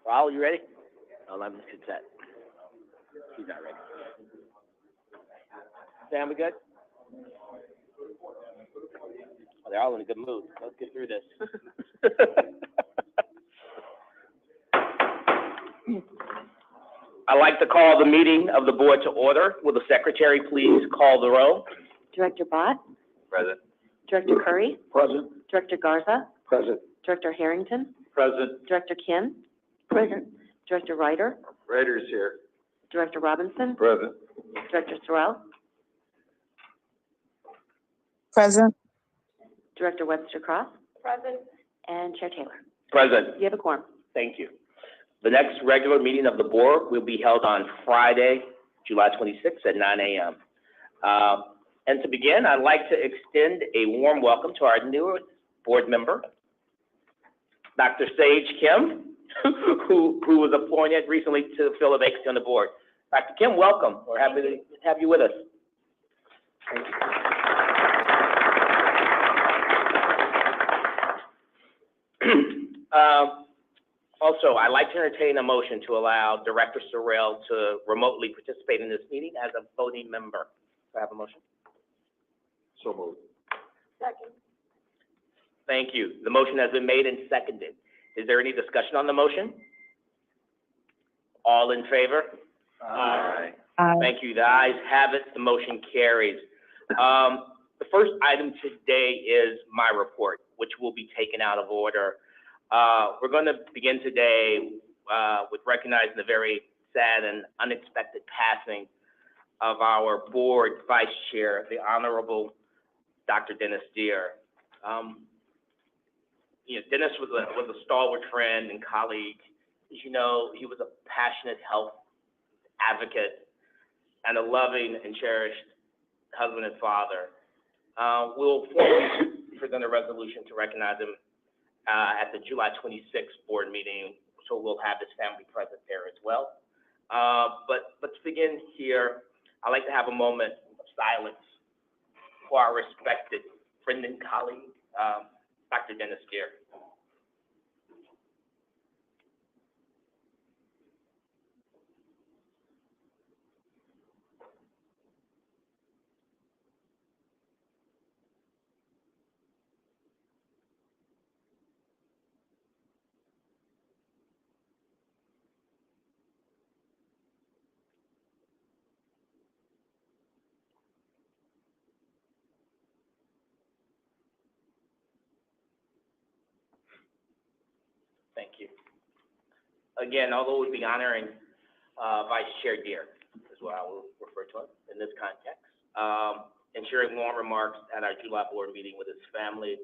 Raul, you ready? Oh, let me set. He's not ready. Sam, we good? Oh, they're all in a good mood. Let's get through this. I'd like to call the meeting of the board to order. Will the secretary please call the roll? Director Bott? Present. Director Curry? Present. Director Garza? Present. Director Harrington? Present. Director Kim? Present. Director Ryder? Ryder's here. Director Robinson? Present. Director Sorrell? Present. Director Webster Cross? Present. And Chair Taylor? Present. You have a quorum. Thank you. The next regular meeting of the board will be held on Friday, July 26th at 9 a.m. And to begin, I'd like to extend a warm welcome to our newest board member, Dr. Sage Kim, who was appointed recently to fill a vacancy on the board. Dr. Kim, welcome. We're happy to have you with us. Thank you. Also, I'd like to entertain a motion to allow Director Sorrell to remotely participate in this meeting as a voting member. Do I have a motion? So moved. Second. Thank you. The motion has been made and seconded. Is there any discussion on the motion? All in favor? Aye. Aye. Thank you. The ayes have it. The motion carries. The first item today is my report, which will be taken out of order. We're going to begin today with recognizing the very sad and unexpected passing of our board vice chair, the Honorable Dr. Dennis Deere. Dennis was a stalwart friend and colleague. As you know, he was a passionate health advocate and a loving and cherished husband and father. We'll formally present a resolution to recognize him at the July 26th board meeting, so we'll have his family present there as well. But let's begin here. I'd like to have a moment of silence for our respected friend and colleague, Dr. Dennis Deere. Thank you. Again, although we'd be honoring Vice Chair Deere, is what I will refer to him in this context, and sharing warm remarks at our July board meeting with his family,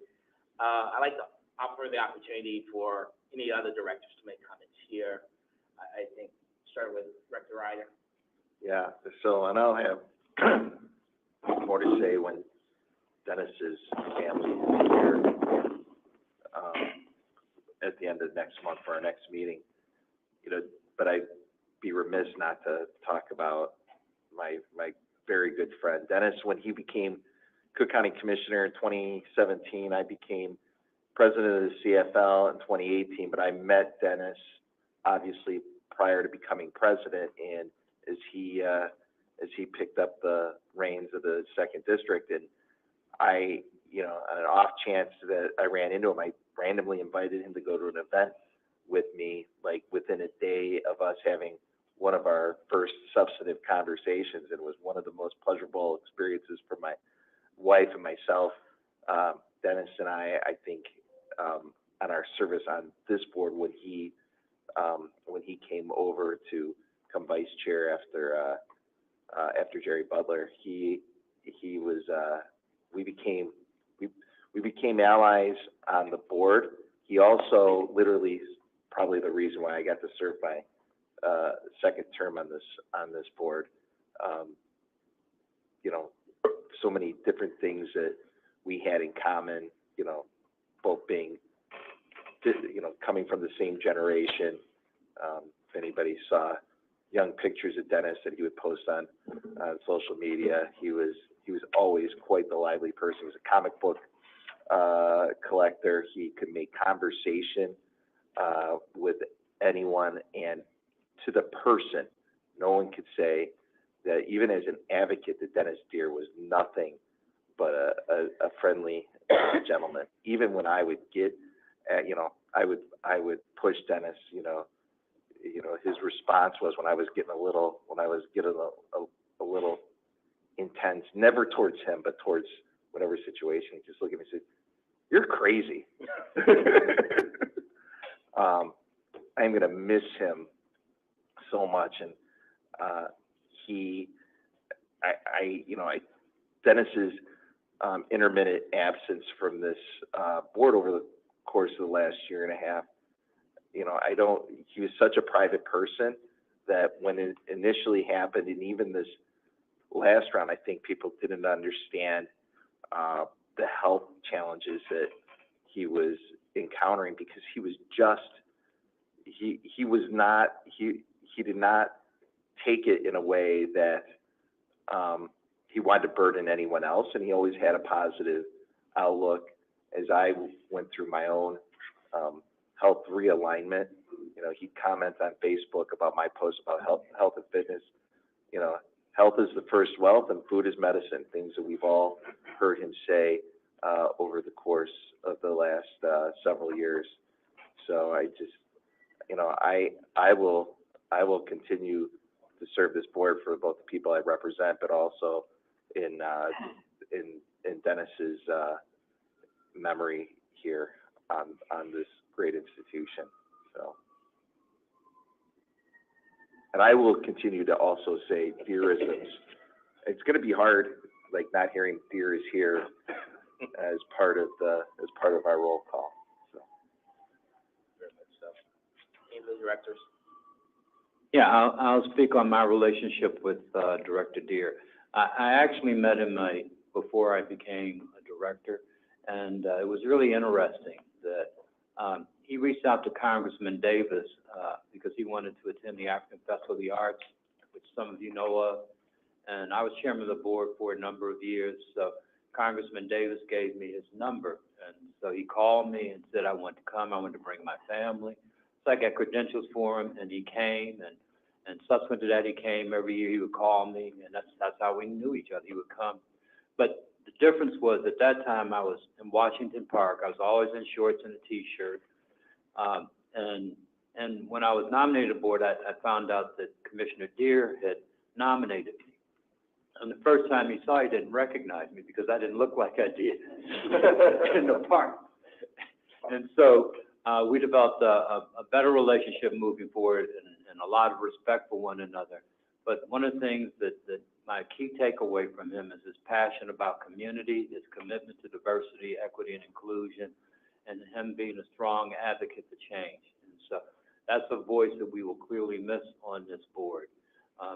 I'd like to offer the opportunity for any other directors to make comments here. I think start with Director Ryder. Yeah, so, and I'll have more to say when Dennis's family is here, at the end of next month for our next meeting, but I'd be remiss not to talk about my very good friend Dennis. When he became Cook County Commissioner in 2017, I became president of the CFL in 2018, but I met Dennis obviously prior to becoming president, and as he picked up the reins of the second district, and I, on an off chance that I ran into him, I randomly invited him to go to an event with me, like within a day of us having one of our first substantive conversations, and it was one of the most pleasurable experiences for my wife and myself. Dennis and I think, on our service on this board, when he came over to come vice chair after Jerry Butler, he was, we became allies on the board. He also literally is probably the reason why I got to serve my second term on this board. you know, so many different things that we had in common, you know, both being, you know, coming from the same generation. If anybody saw young pictures of Dennis that he would post on social media, he was always quite the lively person. He was a comic book collector. He could make conversation with anyone, and to the person, no one could say that even as an advocate that Dennis Deere was nothing but a friendly gentleman. Even when I would get, you know, I would push Dennis, you know, his response was when I was getting a little intense, never towards him, but towards whatever situation, he just looked at me and said, "You're crazy." I'm going to miss him so much. And Dennis's intermittent absence from this board over the course of the last year and a half, you know, he was such a private person that when it initially happened, and even this last round, I think people didn't understand the health challenges that he was encountering, because he was just, he did not take it in a way that he wanted to burden anyone else, and he always had a positive outlook. As I went through my own health realignment, you know, he'd comment on Facebook about my posts about health and fitness. You know, health is the first wealth and food is medicine, things that we've all heard him say over the course of the last several years. So I just, you know, I will continue to serve this board for both the people I represent, but also in Dennis's memory here on this great institution. So, and I will continue to also say Deerisms. It's going to be hard, like, not hearing Deer is here as part of our roll call. So. Any of the directors? Yeah, I'll speak on my relationship with Director Deere. I actually met him before I became a director, and it was really interesting that he reached out to Congressman Davis because he wanted to attend the African Festival of the Arts, which some of you know of, and I was chairman of the board for a number of years, so Congressman Davis gave me his number, and so he called me and said I wanted to come, I wanted to bring my family. So I got credentials for him, and he came, and subsequent to that, he came every year. He would call me, and that's how we knew each other. He would come. But the difference was, at that time, I was in Washington Park. I was always in shorts and a T-shirt. And when I was nominated aboard, I found out that Commissioner Deere had nominated me. And the first time he saw, he didn't recognize me because I didn't look like I did in the park. And so we developed a better relationship moving forward, and a lot of respect for one another. But one of the things that my key takeaway from him is his passion about community, his commitment to diversity, equity, and inclusion, and him being a strong advocate for change. And so that's a voice that we will clearly miss on this board,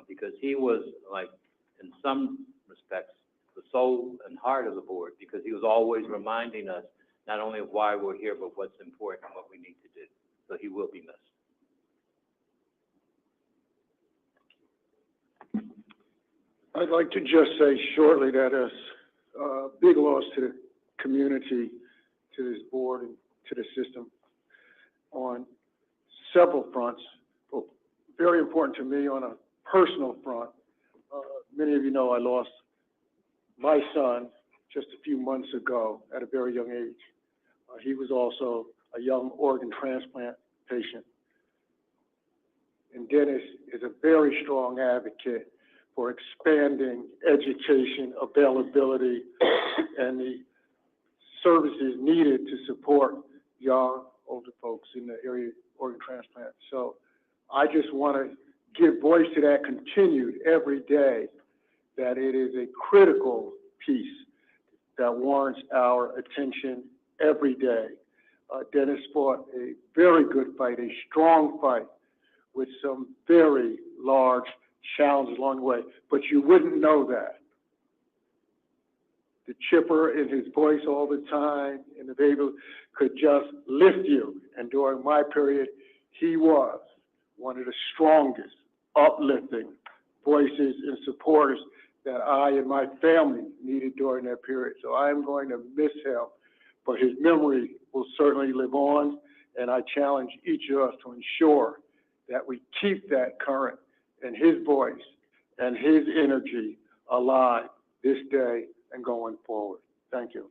because he was, like, in some respects, the soul and heart of the board, because he was always reminding us not only of why we're here, but what's important and what we need to do. So he will be missed. I'd like to just say shortly that it's a big loss to the community, to this board, and to the system on several fronts, but very important to me on a personal front. Many of you know I lost my son just a few months ago at a very young age. He was also a young organ transplant patient. And Dennis is a very strong advocate for expanding education, availability, and the services needed to support young, older folks in the area of organ transplant. So I just want to give voice to that continued every day, that it is a critical piece that warrants our attention every day. Dennis fought a very good fight, a strong fight, with some very large challenges along the way, but you wouldn't know that the chipper in his voice all the time, and if able, could just lift you. And during my period, he was one of the strongest, uplifting voices and supporters that I and my family needed during that period. So I am going to miss him, but his memory will certainly live on, and I challenge each of us to ensure that we keep that current and his voice and his energy alive this day and going forward. Thank you.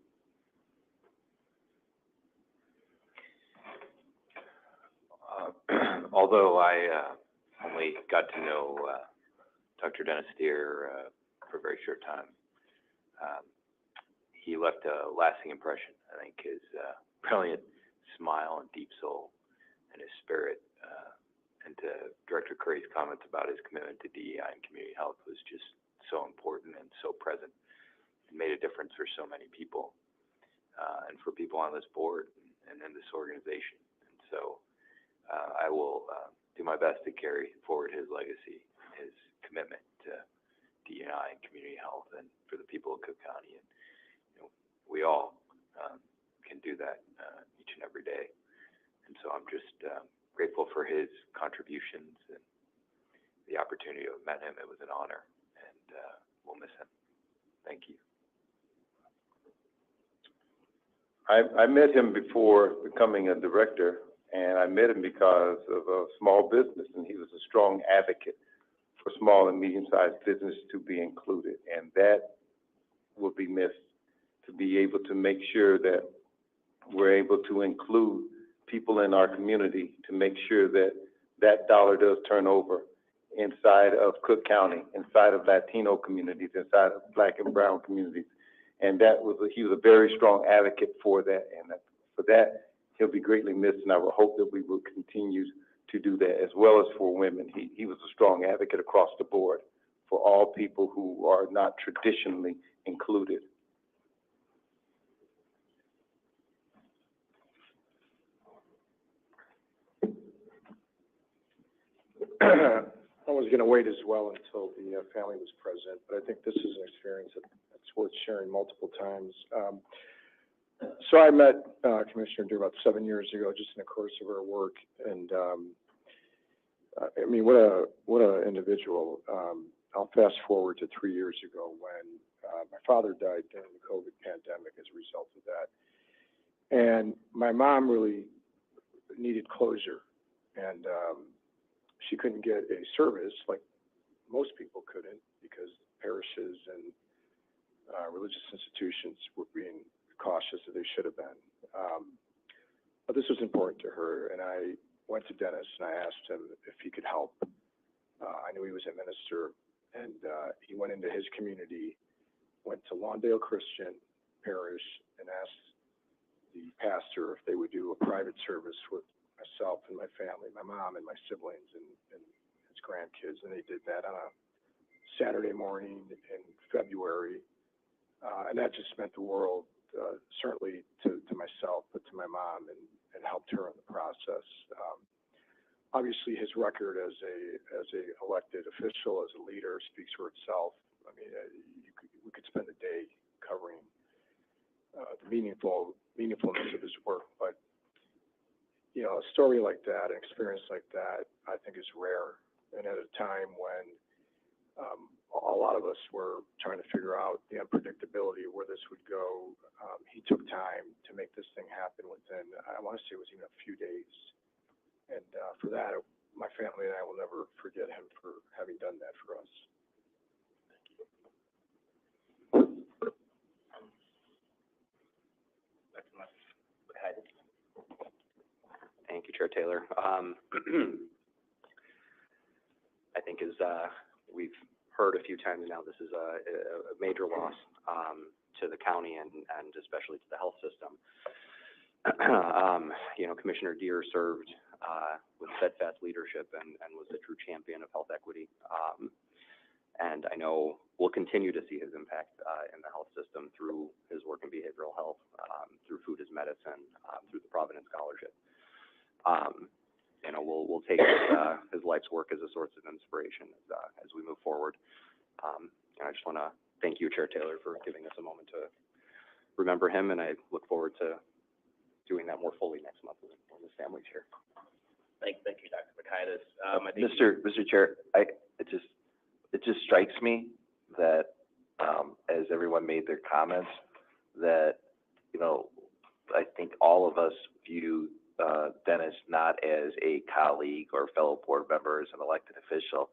Although I only got to know Dr. Dennis Deere for a very short time, he left a lasting impression. I think his brilliant smile and deep soul and his spirit, and to Director Curry's comments about his commitment to DEI and community health was just so important and so present. It made a difference for so many people, and for people on this board and in this organization. And so I will do my best to carry forward his legacy, his commitment to DEI and community health, and for the people of Cook County. And we all can do that each and every day. And so I'm just grateful for his contributions and the opportunity to have met him. It was an honor, and we'll miss him. Thank you. I met him before becoming a director, and I met him because of a small business, and he was a strong advocate for small and medium-sized business to be included, and that will be missed, to be able to make sure that we're able to include people in our community, to make sure that that dollar does turn over inside of Cook County, inside of Latino communities, inside of Black and brown communities. And he was a very strong advocate for that, and for that, he'll be greatly missed, and I will hope that we will continue to do that, as well as for women. He was a strong advocate across the board for all people who are not traditionally included. I was going to wait as well until the family was present, but I think this is an experience that's worth sharing multiple times. So I met Commissioner Deere about 7 years ago, just in the course of her work, and I mean, what a individual. I'll fast forward to 3 years ago when my father died during the COVID pandemic as a result of that, and my mom really needed closure, and she couldn't get a service like most people couldn't, because parishes and religious institutions were being cautious as they should have been. But this was important to her, and I went to Dennis and I asked him if he could help. I knew he was a minister, and he went into his community, went to Lawndale Christian Parish, and asked the pastor if they would do a private service with myself and my family, my mom and my siblings and his grandkids, and they did that on a Saturday morning in February, and that just meant the world, certainly to myself, but to my mom, and helped her in the process. Obviously, his record as a elected official, as a leader, speaks for itself. I mean, we could spend a day covering the meaningfulness of his work, but you know, a story like that, an experience like that, I think is rare. And at a time when a lot of us were trying to figure out the unpredictability of where this would go, he took time to make this thing happen within, I want to say it was even a few days. And for that, my family and I will never forget him for having done that for us. Thank you, Chair Taylor. I think as we've heard a few times now, this is a major loss to the county and especially to the health system. You know, Commissioner Deere served with steadfast leadership and was a true champion of health equity. And I know we'll continue to see his impact in the health system through his work in behavioral health, through Food is Medicine, through the Providence Scholarship. You know, we'll take his life's work as a source of inspiration as we move forward. And I just want to thank you, Chair Taylor, for giving us a moment to remember him, and I look forward to doing that more fully next month when his family's here. Thank you, Dr. Bacaitis. I think Mr. Chair, it just strikes me that, as everyone made their comments, that, you know, I think all of us view, Dennis not as a colleague or fellow board member, as an elected official.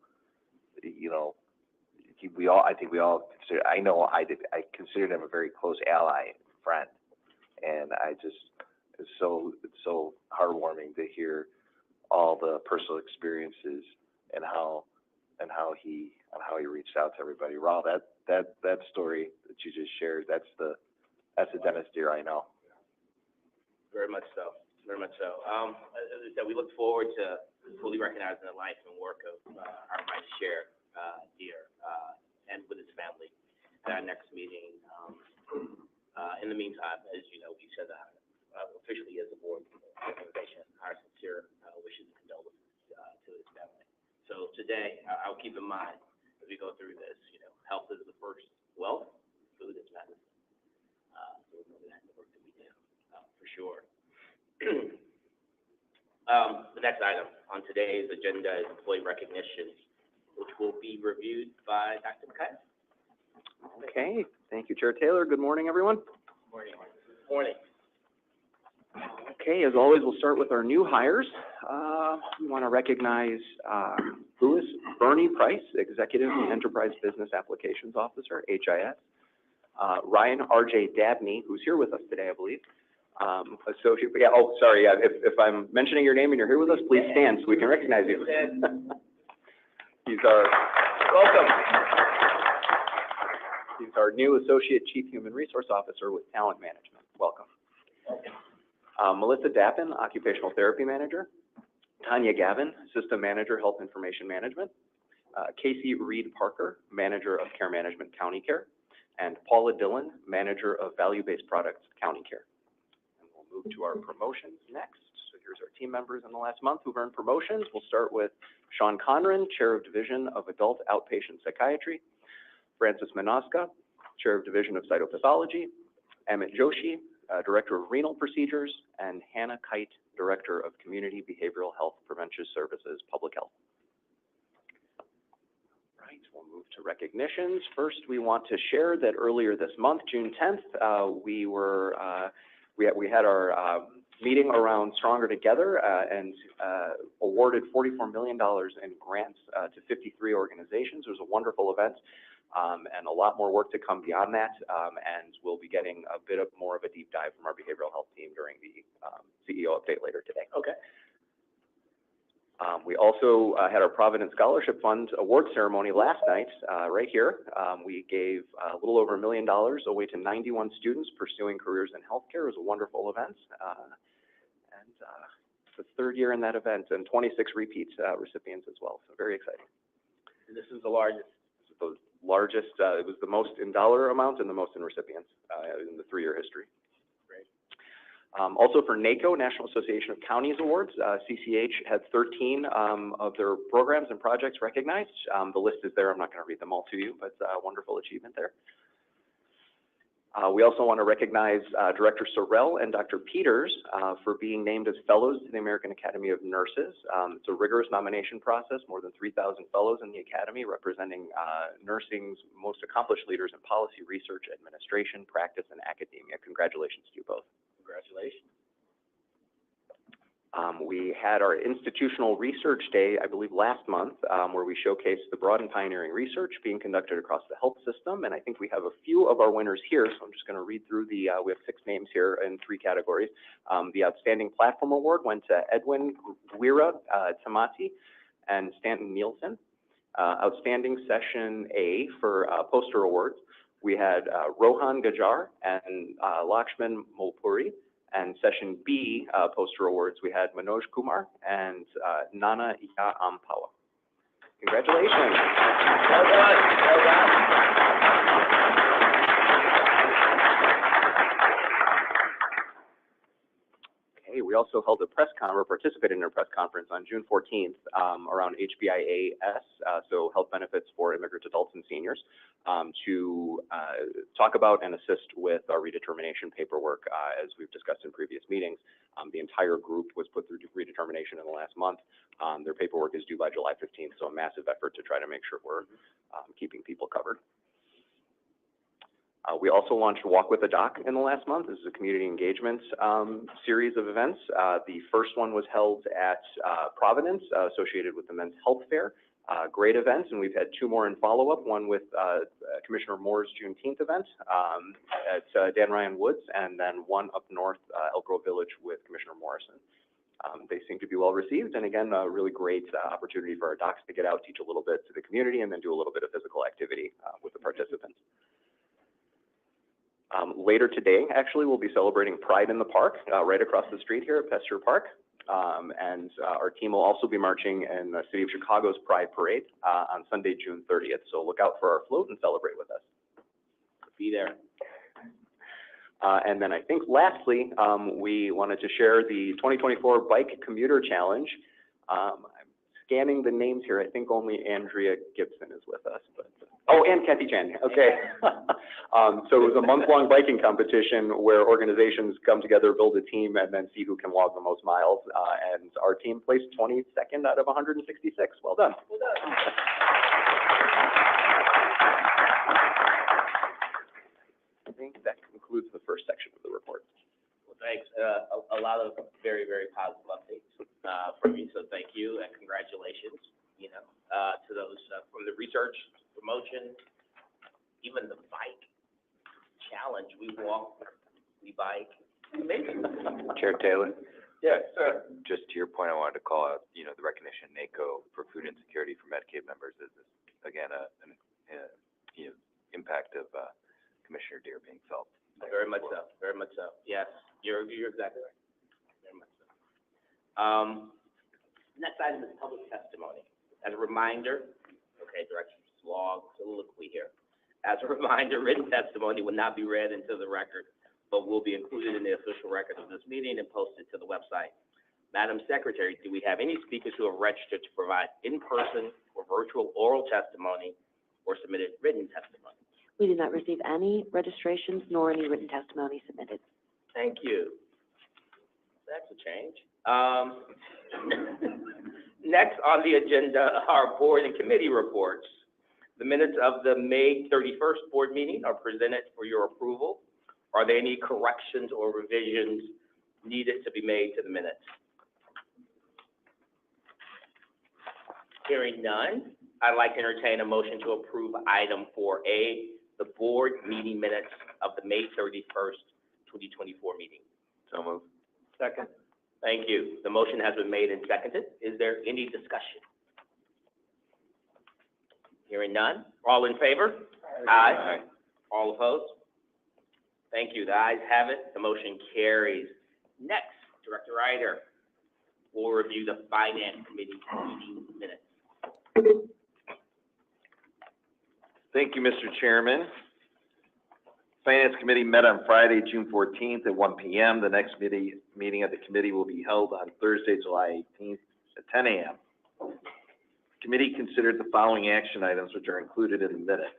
You know, I think we all consider, I know I did, I considered him a very close ally, friend. And it's so heartwarming to hear all the personal experiences and how he reached out to everybody. Raul, that story that you just shared, that's the Dennis Deere I know. very much so, very much so. As I said, we look forward to fully recognizing the life and work of our vice chair, Deere, and with his family at our next meeting. In the meantime, as you know, we said officially as a board organization, our sincere wishes and condolences to his family. So today, I'll keep in mind as we go through this, you know, health is the first wealth, food is medicine. So remember that in the work that we do, for sure. The next item on today's agenda is employee recognition, which will be reviewed by Dr. McKay. Okay, thank you, Chair Taylor. Good morning, everyone. Morning. Morning. Okay, as always, we'll start with our new hires. We want to recognize Louis Bernie Price, Executive Enterprise Business Applications Officer, HIS. Ryan R.J. Dabney, who's here with us today, I believe. Associate, yeah, oh, sorry, yeah, if I'm mentioning your name and you're here with us, please stand so we can recognize you. He's our, welcome. He's our new Associate Chief Human Resource Officer with Talent Management. Welcome. Melissa Dappin, Occupational Therapy Manager. Tanya Gavin, System Manager, Health Information Management. Casey Reed Parker, Manager of Care Management, County Care. And Paula Dillon, Manager of Value-Based Products, County Care. And we'll move to our promotions next. So here's our team members in the last month who've earned promotions. We'll start with Sean Conran, Chair of Division of Adult Outpatient Psychiatry. Francis Manoska, Chair of Division of Cytopathology. Amit Joshi, Director of Renal Procedures, and Hannah Kite, Director of Community Behavioral Health Prevention Services, Public Health. Right, we'll move to recognitions. First, we want to share that earlier this month, June 10th, we had our meeting around Stronger Together and awarded $44 million in grants to 53 organizations. It was a wonderful event. And a lot more work to come beyond that, and we'll be getting a bit more of a deep dive from our behavioral health team during the CEO update later today. Okay. We also had our Providence Scholarship Fund award ceremony last night, right here. We gave a little over $1 million away to 91 students pursuing careers in healthcare. It was a wonderful event, and it's the third year in that event, and 26 repeat recipients as well. So very exciting. And this is the largest. The largest, it was the most in dollar amount and the most in recipients in the 3-year history. Great. Also for NACO, National Association of Counties Awards, CCH had 13 of their programs and projects recognized. The list is there. I'm not going to read them all to you, but wonderful achievement there. We also want to recognize Director Sorrell and Dr. Peters for being named as fellows to the American Academy of Nurses. It's a rigorous nomination process, more than 3,000 fellows in the Academy representing nursing's most accomplished leaders in policy, research, administration, practice, and academia. Congratulations to you both. Congratulations. We had our institutional research day, I believe last month, where we showcased the broad and pioneering research being conducted across the health system. And I think we have a few of our winners here. So I'm just going to read through we have 6 names here in 3 categories. The Outstanding Platform Award went to Edwin Guira Tamati and Stanton Nielsen. Outstanding Session A for poster awards, we had Rohan Gajar and Lakshman Molpuri. And Session B poster awards, we had Manoj Kumar and Nana Iya Ampawa. Congratulations. Well done. Well done. Hey, we also held a or participated in a press conference on June 14th around HBIAS, so health benefits for immigrant adults and seniors, to talk about and assist with our redetermination paperwork, as we've discussed in previous meetings. The entire group was put through redetermination in the last month. Their paperwork is due by July 15th, so a massive effort to try to make sure we're keeping people covered. We also launched Walk with a Doc in the last month. This is a community engagement series of events. The first one was held at Providence, associated with the Men's Health Fair. Great event, and we've had two more in follow-up, one with Commissioner Moore's Juneteenth event at Dan Ryan Woods, and then one up north, Elk Grove Village, with Commissioner Morrison. They seem to be well received, and again, a really great opportunity for our docs to get out, teach a little bit to the community, and then do a little bit of physical activity with the participants. Later today, actually, we'll be celebrating Pride in the Park, right across the street here at Pasteur Park. And our team will also be marching in the City of Chicago's Pride Parade on Sunday, June 30th. So look out for our float and celebrate with us. Be there. And then I think lastly, we wanted to share the 2024 Bike Commuter Challenge. I'm scanning the names here. I think only Andrea Gibson is with us, but oh, and Kathy Chan. Okay. So it was a month-long biking competition where organizations come together, build a team, and then see who can walk the most miles. And our team placed 22nd out of 166. Well done. Well done. I think that concludes the first section of the report. Well, thanks. A lot of very, very positive updates from you, so thank you and congratulations, to those from the research, promotion, even the bike challenge. We walk, we bike. Amazing. Chair Taylor, Yes, sir. just to your point, I wanted to call out, the recognition NACO for food insecurity for Medicaid members is, again, an impact of Commissioner Deere being felt. Very much so, very much so. Yes, you're exactly right. Very much so. Next item is public testimony. As a reminder, okay, Director Long, soliloquy here. As a reminder, written testimony will not be read into the record, but will be included in the official record of this meeting and posted to the website. Madam Secretary, do we have any speakers who have registered to provide in-person or virtual oral testimony or submitted written testimony? We did not receive any registrations nor any written testimony submitted. Thank you. That's a change. Next on the agenda are board and committee reports. The minutes of the May 31st board meeting are presented for your approval. Are there any corrections or revisions needed to be made to the minutes? Hearing none, I'd like to entertain a motion to approve item 4A, the board meeting minutes of the May 31st, 2024 meeting. So moved. Second. Thank you. The motion has been made and seconded. Is there any discussion? Hearing none. All in favor? Aye. All opposed? Thank you. The ayes have it. The motion carries. Next, Director Ryder will review the Finance Committee meeting minutes. Thank you, Mr. Chairman. Finance Committee met on Friday, June 14th at 1 p.m. The next meeting of the committee will be held on Thursday, July 18th at 10 a.m. The committee considered the following action items, which are included in the minutes.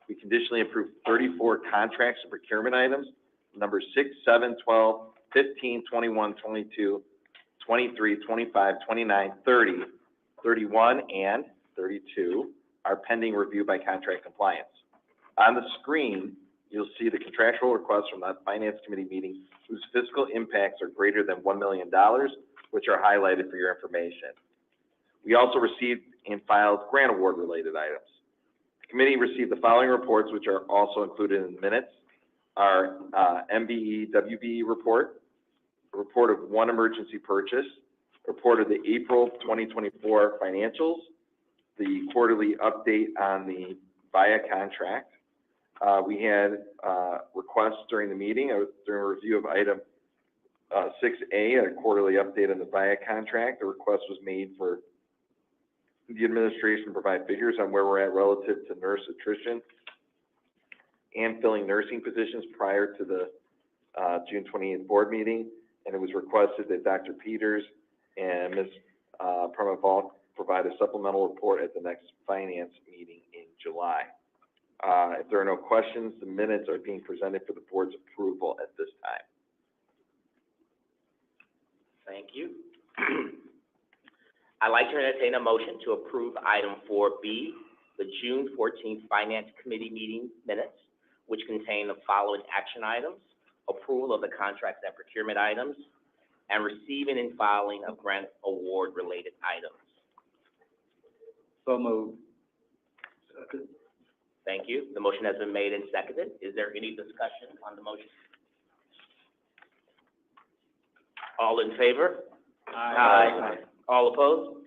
We conditionally approved 34 contracts and procurement items, numbers 6, 7, 12, 15, 21, 22, 23, 25, 29, 30, 31, and 32 are pending review by contract compliance. On the screen, you'll see the contractual requests from the Finance Committee meeting whose fiscal impacts are greater than $1 million, which are highlighted for your information. We also received and filed grant award related items. The committee received the following reports, which are also included in the minutes. Our MBE WBE report, a report of one emergency purchase, report of the April 2024 financials, the quarterly update on the VIA contract. We had requests during the meeting, during a review of item 6A, a quarterly update on the VIA contract. The request was made for the administration to provide figures on where we're at relative to nurse attrition and filling nursing positions prior to the June 28th board meeting, and it was requested that Dr. Peters and Ms. Permaval provide a supplemental report at the next finance meeting in July. If there are no questions, the minutes are being presented for the board's approval at this time. Thank you. I'd like to entertain a motion to approve item 4B, the June 14th Finance Committee meeting minutes, which contain the following action items: approval of the contracts and procurement items, and receiving and filing of grant award-related items. So moved. Thank you. The motion has been made and seconded. Is there any discussion on the motion? All in favor? Aye. All opposed?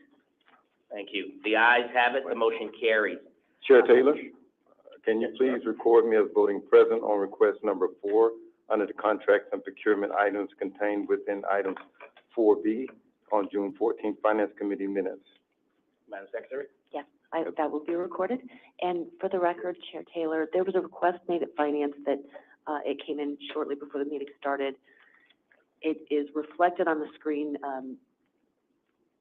Thank you. The ayes have it. The motion carries. Chair Taylor, can you please record me as voting present on request number 4 under the contracts and procurement items contained within items 4B on June 14th Finance Committee minutes? Madam Secretary? Yes, that will be recorded. And for the record, Chair Taylor, there was a request made at Finance that, it came in shortly before the meeting started. It is reflected on the screen.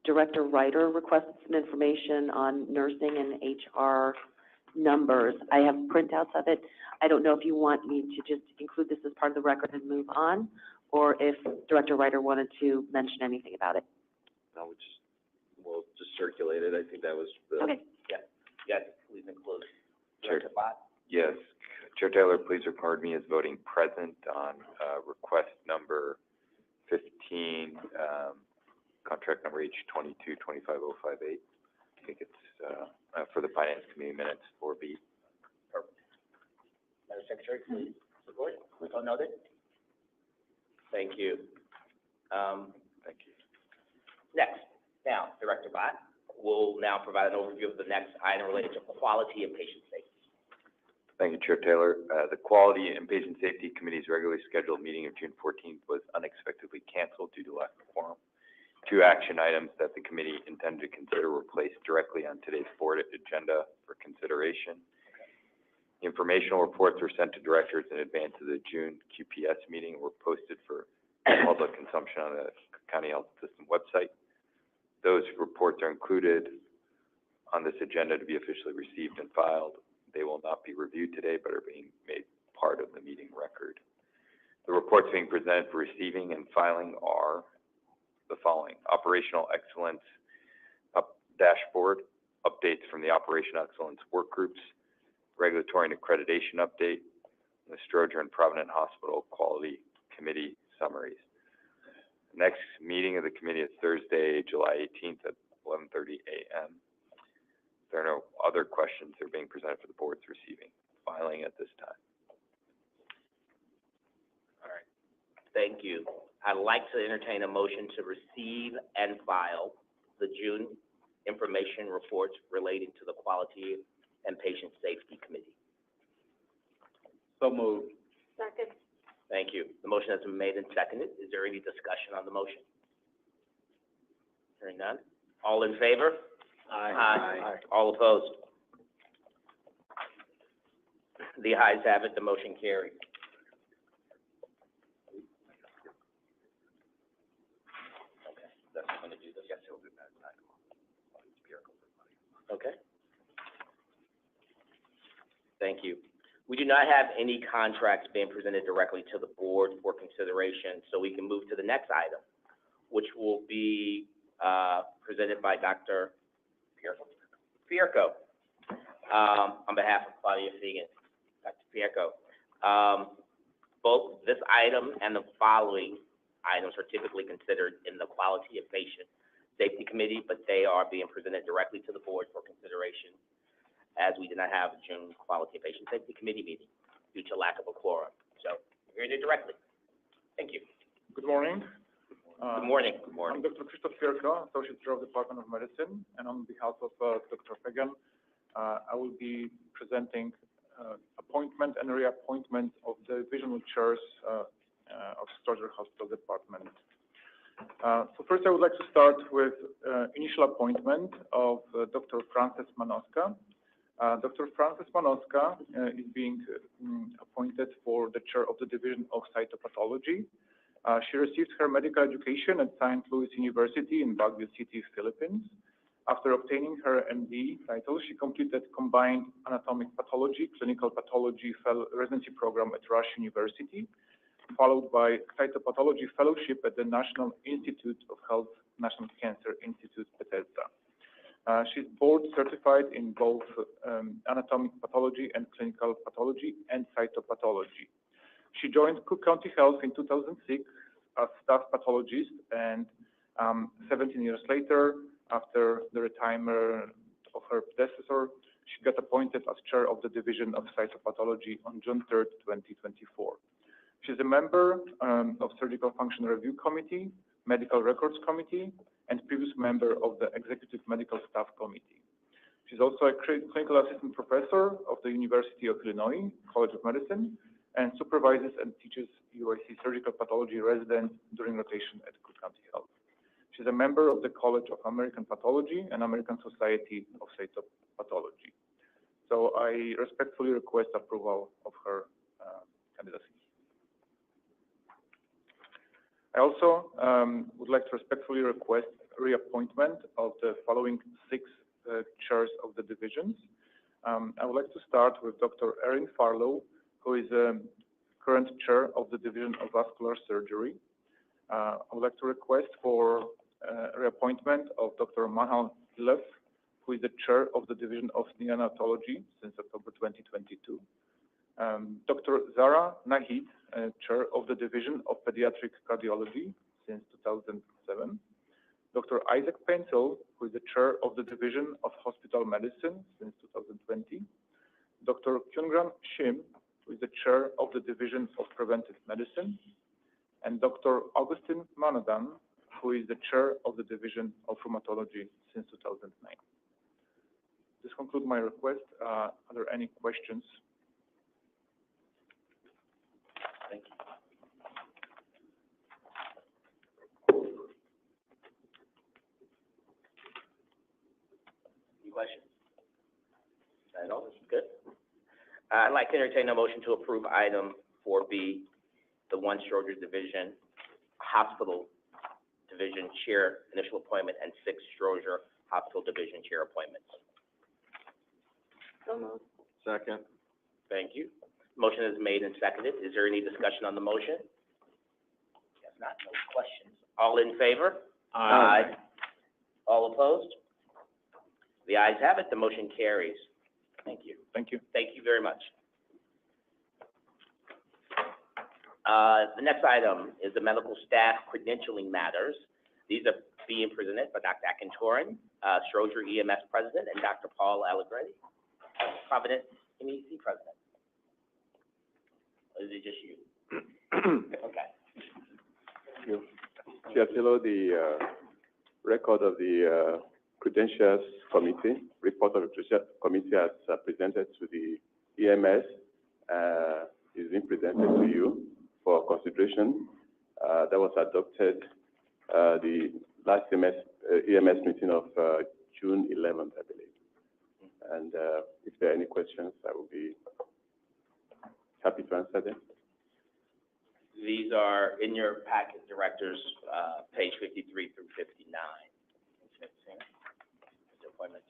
Director Ryder requested some information on nursing and HR numbers. I have printouts of it. I don't know if you want me to just include this as part of the record and move on, or if Director Ryder wanted to mention anything about it. No, we'll just circulate it. I think that was the. Okay. Yes, please include. Chair. Director Bott? Yes. Chair Taylor, please record me as voting present on, request number 15, contract number H22-25058. I think it's, for the Finance Committee minutes, 4B. Perfect. Madam Secretary, please support. So noted. Thank you. Thank you. Next, now, Director Bott will now provide an overview of the next item related to quality and patient safety. Thank you, Chair Taylor. The Quality and Patient Safety Committee's regularly scheduled meeting of June 14th was unexpectedly canceled due to lack of quorum. 2 action items that the committee intended to consider were placed directly on today's board agenda for consideration. Informational reports were sent to directors in advance of the June QPS meeting and were posted for public consumption on the County Health System website. Those reports are included on this agenda to be officially received and filed. They will not be reviewed today, but are being made part of the meeting record. The reports being presented for receiving and filing are the following: Operational Excellence Dashboard, updates from the Operational Excellence Work Groups, Regulatory and Accreditation Update, and the Stroger and Provident Hospital Quality Committee summaries. The next meeting of the committee is Thursday, July 18th at 11:30 a.m. If there are no other questions, they're being presented for the board's receiving, filing at this time. All right. Thank you. I'd like to entertain a motion to receive and file the June information reports relating to the Quality and Patient Safety Committee. So moved. Second. Thank you. The motion has been made and seconded. Is there any discussion on the motion? Hearing none. All in favor? Aye. All opposed? The ayes have it. The motion carries. Okay, that's going to do this. Yes, he'll do that. Okay. Thank you. We do not have any contracts being presented directly to the board for consideration, so we can move to the next item, which will be presented by Dr. Fierco, on behalf of Claudia Fegan. Dr. Fierco. Both this item and the following items are typically considered in the Quality and Patient Safety Committee, but they are being presented directly to the board for consideration, as we did not have a June Quality and Patient Safety Committee meeting due to lack of a quorum. So, we're hearing it directly. Thank you. Good morning. Good morning. Good morning. I'm Dr. Christoph Fierka, Associate Chair of the Department of Medicine, and on behalf of Dr. Fegan, I will be presenting appointment and reappointment of the divisional chairs of Stroger Hospital Department. So first, I would like to start with initial appointment of Dr. Frances Manoska. Dr. Frances Manoska is being appointed for the chair of the Division of Cytopathology. She received her medical education at St. Louis University in Baguio City, Philippines. After obtaining her MD title, she completed combined anatomic pathology, clinical pathology residency program at Rush University, followed by cytopathology fellowship at the National Institute of Health, National Cancer Institute, Bethesda. She's board certified in both anatomic pathology and clinical pathology and cytopathology. She joined Cook County Health in 2006 as staff pathologist, and 17 years later, after the retirement of her predecessor, she got appointed as chair of the Division of Cytopathology on June 3rd, 2024. She's a member of Surgical Function Review Committee, Medical Records Committee, and previous member of the Executive Medical Staff Committee. She's also a clinical assistant professor of the University of Illinois College of Medicine and supervises and teaches UIC surgical pathology residents during rotation at Cook County Health. She's a member of the College of American Pathology and American Society of Cytopathology. So I respectfully request approval of her candidacy. I also would like to respectfully request reappointment of the following 6 chairs of the divisions. I would like to start with Dr. Erin Farlow, who is current chair of the Division of Vascular Surgery. I would like to request for reappointment of Dr. Mahal Lev, who is the chair of the Division of Neonatology since October 2022. Dr. Zara Nahid, chair of the Division of Pediatric Cardiology since 2007. Dr. Isaac Pencil, who is the chair of the Division of Hospital Medicine since 2020. Dr. Kyungran Shim, who is the chair of the Division of Preventive Medicine. And Dr. Augustine Manadan, who is the chair of the Division of Rheumatology since 2009. This concludes my request. Are there any questions? Thank you. Any questions? At all? Good. I'd like to entertain a motion to approve item 4B, the 1 Stroger Division Hospital Division Chair initial appointment and 6 Stroger Hospital Division Chair appointments. So moved. Second. Thank you. Motion is made and seconded. Is there any discussion on the motion? If not, no questions. All in favor? Aye. All opposed? The ayes have it. The motion carries. Thank you. Thank you. Thank you very much. The next item is the medical staff credentialing matters. These are being presented by Dr. Akintoran, Stroger EMS President, and Dr. Paul Allegretti, Providence MEC President. Or is it just you? Okay. Thank you. Chair Pillow, the record of the Credentials Committee, report of the Credentials Committee as presented to the EMS is being presented to you for consideration. That was adopted the last EMS meeting of June 11th, I believe. And if there are any questions, I will be happy to answer them. These are in your packet, directors, page 53 through 59. Appointments.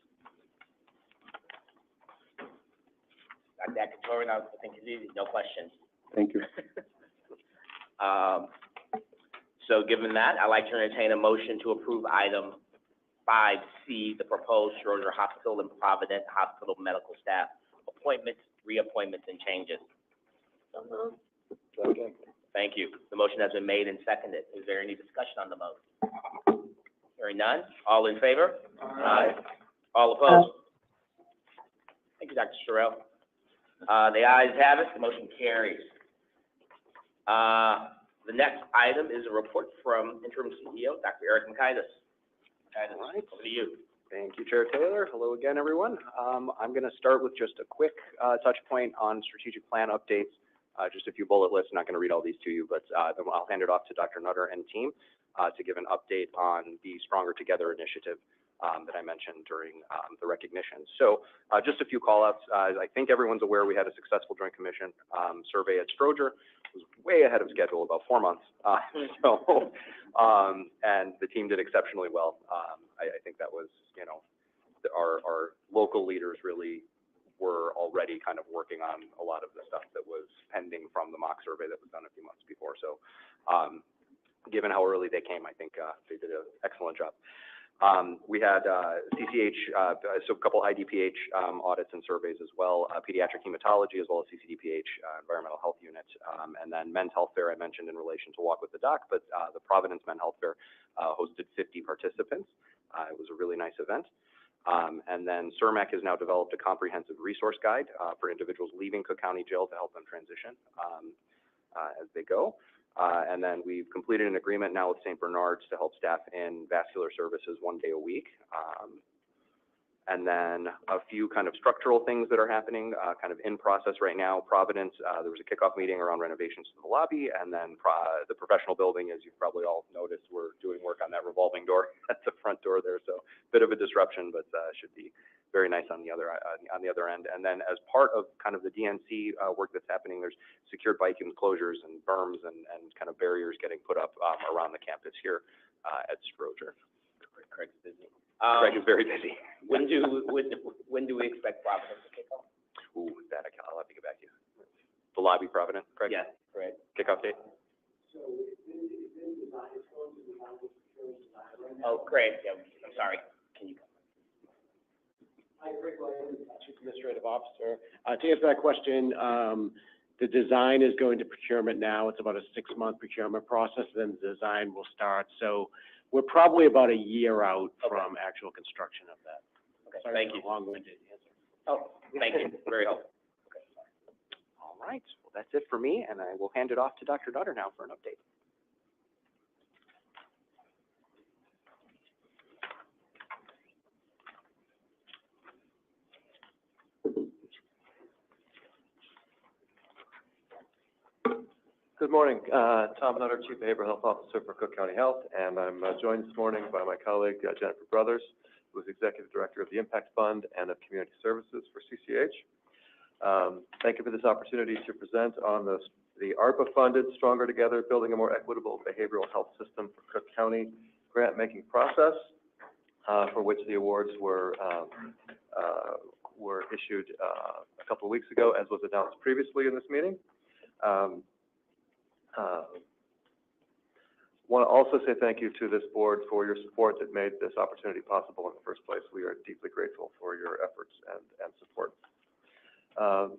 Dr. Akintoran, I think it's easy, no questions. Thank you. So given that, I'd like to entertain a motion to approve item 5C, the proposed Stroger Hospital and Providence Hospital medical staff appointments, reappointments, and changes. So moved. Second. Thank you. The motion has been made and seconded. Is there any discussion on the motion? Hearing none. All in favor? Aye. All opposed? Thank you, Dr. Sherrill. The ayes have it. The motion carries. The next item is a report from interim CEO, Dr. Eric Makaitis. All right. Over to you. Thank you, Chair Taylor. Hello again, everyone. I'm going to start with just a quick touch point on strategic plan updates. Just a few bullet lists. I'm not going to read all these to you, but then I'll hand it off to Dr. Nutter and team to give an update on the Stronger Together initiative, that I mentioned during the recognition. So just a few call-outs. I think everyone's aware we had a successful Joint Commission survey at Stroger. It was way ahead of schedule, about 4 months. And the team did exceptionally well. I think that was, our local leaders really were already kind of working on a lot of the stuff that was pending from the mock survey that was done a few months before. So given how early they came, I think they did an excellent job. We had CCH, so a couple IDPH audits and surveys as well, pediatric hematology as well as CCDPH, environmental health unit, and then men's health fair I mentioned in relation to Walk with the Doc, but the Providence Men's Health Fair hosted 50 participants. It was a really nice event. And then CIRMAC has now developed a comprehensive resource guide for individuals leaving Cook County Jail to help them transition as they go. And then we've completed an agreement now with St. Bernard's to help staff in vascular services 1 day a week. And then a few kind of structural things that are happening kind of in process right now. Providence, there was a kickoff meeting around renovations to the lobby, and then the professional building, as you've probably all noticed, we're doing work on that revolving door at the front door there. So a bit of a disruption, but should be very nice on the other end. And then as part of kind of the DNC work that's happening, there's secured bike enclosures and berms and kind of barriers getting put up around the campus here at Stroger. Craig's busy. Craig is very busy. When do we expect Providence to kick off? Ooh, that I'll have to get back to you. The lobby, Providence, Craig? Yes, great. Kickoff date? Oh, great, yeah, I'm sorry. Can you? Hi, Craig Williams, Chief Administrative Officer. To answer that question, the design is going to procurement now. It's about a 6-month procurement process, then the design will start. So we're probably about a year out from actual construction of that. Okay, Sorry thank for you. the long-winded answer. Oh, thank you, very helpful. All right, well, that's it for me, and I will hand it off to Dr. Nutter now for an update. Good morning. Tom Nutter, Chief Behavioral Health Officer for Cook County Health, and I'm joined this morning by my colleague Jennifer Brothers, who is Executive Director of the Impact Fund and of Community Services for CCH. Thank you for this opportunity to present on the ARPA-funded Stronger Together, Building a More Equitable Behavioral Health System for Cook County grant-making process, for which the awards were issued a couple of weeks ago, as was announced previously in this meeting. Want to also say thank you to this board for your support that made this opportunity possible in the first place. We are deeply grateful for your efforts and support.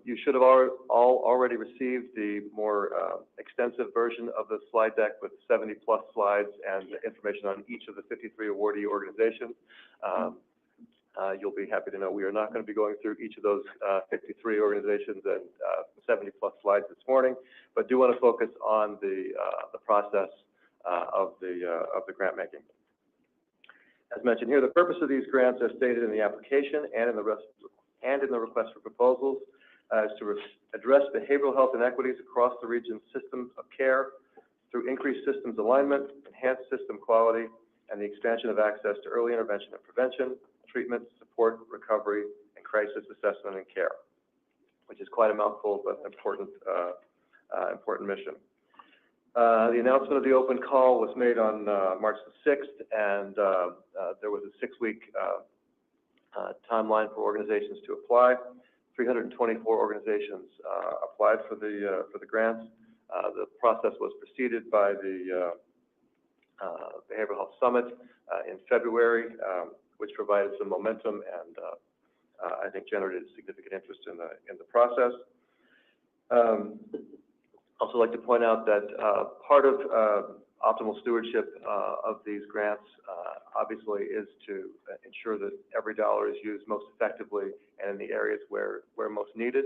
You should have all already received the more extensive version of the slide deck with 70+ slides and information on each of the 53 awardee organizations. You'll be happy to know we are not going to be going through each of those 53 organizations and 70+ slides this morning, but do want to focus on the process of the grant making. As mentioned here, the purpose of these grants, as stated in the application and in the request for proposals, is to address behavioral health inequities across the region's systems of care through increased systems alignment, enhanced system quality, and the expansion of access to early intervention and prevention, treatment, support, recovery, and crisis assessment and care, which is quite a mouthful, but important mission. The announcement of the open call was made on March the 6th, and there was a 6-week timeline for organizations to apply. 324 organizations applied for the grants. The process was preceded by the Behavioral Health Summit in February, which provided some momentum and I think generated significant interest in the process. Also like to point out that part of optimal stewardship of these grants obviously is to ensure that every dollar is used most effectively and in the areas where most needed.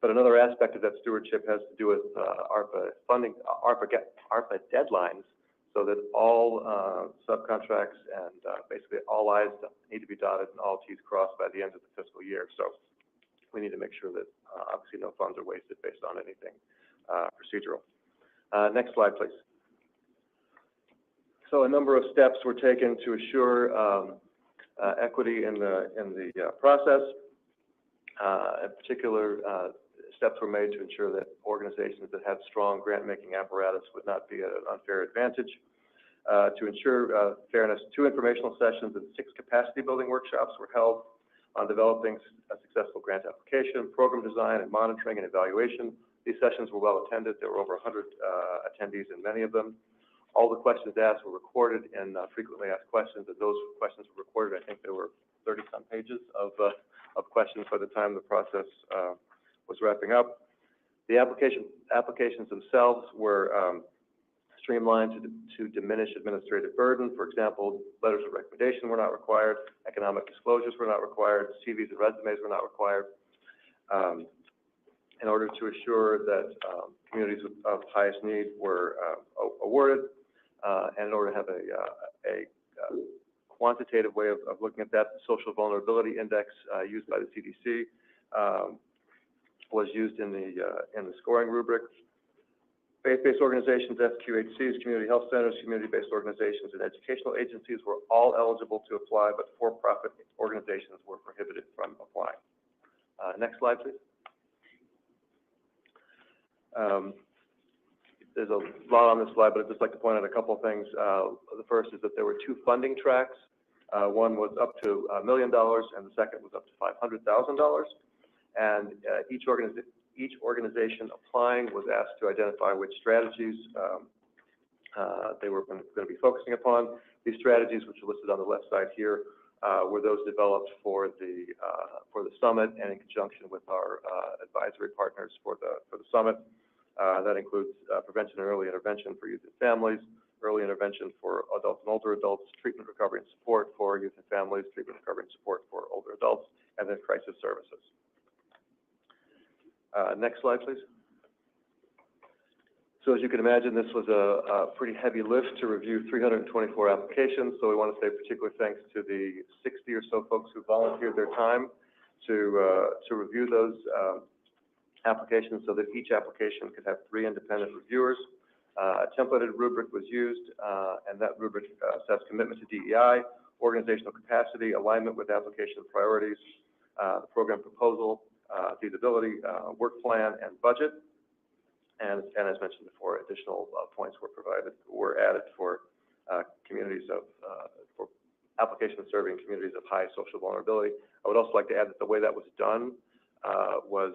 But another aspect of that stewardship has to do with ARPA funding, ARPA deadlines, so that all subcontracts and basically all I's need to be dotted and all T's crossed by the end of the fiscal year. So we need to make sure that obviously no funds are wasted based on anything procedural. Next slide, please. So a number of steps were taken to assure equity in the process. In particular, steps were made to ensure that organizations that had strong grant-making apparatus would not be at an unfair advantage. To ensure fairness, 2 informational sessions and 6 capacity-building workshops were held on developing a successful grant application, program design, and monitoring and evaluation. These sessions were well attended. There were over 100 attendees in many of them. All the questions asked were recorded in frequently asked questions, and those questions were recorded. I think there were 30-some pages of questions by the time the process was wrapping up. The applications themselves were streamlined to diminish administrative burden. For example, letters of recommendation were not required, economic disclosures were not required, CVs and resumes were not required. In order to assure that communities of highest need were awarded, and in order to have a quantitative way of looking at that, the social vulnerability index used by the CDC was used in the scoring rubric. Faith-based organizations, FQHCs, community health centers, community-based organizations, and educational agencies were all eligible to apply, but for-profit organizations were prohibited from applying. Next slide, please. There's a lot on this slide, but I'd just like to point out a couple of things. The first is that there were 2 funding tracks. One was up to $1 million, and the second was up to $500,000. And each organization applying was asked to identify which strategies they were going to be focusing upon. These strategies, which are listed on the left side here, were those developed for the summit and in conjunction with our advisory partners for the summit. That includes prevention and early intervention for youth and families, early intervention for adults and older adults, treatment, recovery, and support for youth and families, treatment, recovery, and support for older adults, and then crisis services. Next slide, please. So as you can imagine, this was a pretty heavy lift to review 324 applications. So we want to say particular thanks to the 60 or so folks who volunteered their time to review those applications so that each application could have 3 independent reviewers. A templated rubric was used, and that rubric assessed commitment to DEI, organizational capacity, alignment with application priorities, the program proposal, feasibility, work plan, and budget. And as mentioned before, additional points were added for communities for applications serving communities of high social vulnerability. I would also like to add that the way that was done was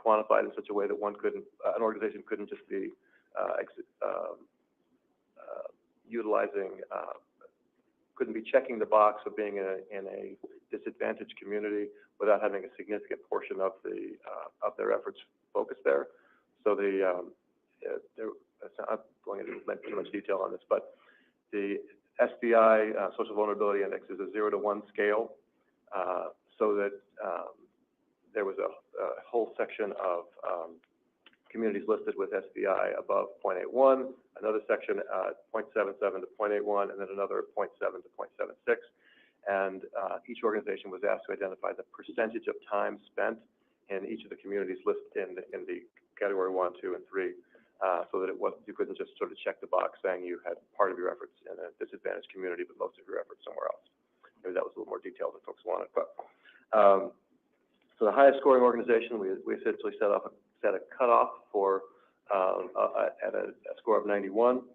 quantified in such a way that an organization couldn't just be couldn't be checking the box of being in a disadvantaged community without having a significant portion of their efforts focused there. So I'm not going into too much detail on this, but the SVI Social Vulnerability Index is a 0 to 1 scale, so that there was a whole section of communities listed with SVI above 0.81, another section 0.77 to 0.81, and then another 0.7 to 0.76. And each organization was asked to identify the percentage of time spent in each of the communities listed in the category 1, 2, and 3, so that you couldn't just sort of check the box saying you had part of your efforts in a disadvantaged community, but most of your efforts somewhere else. Maybe that was a little more detailed than folks wanted, but. So the highest scoring organization, we essentially set a cutoff for at a score of 91,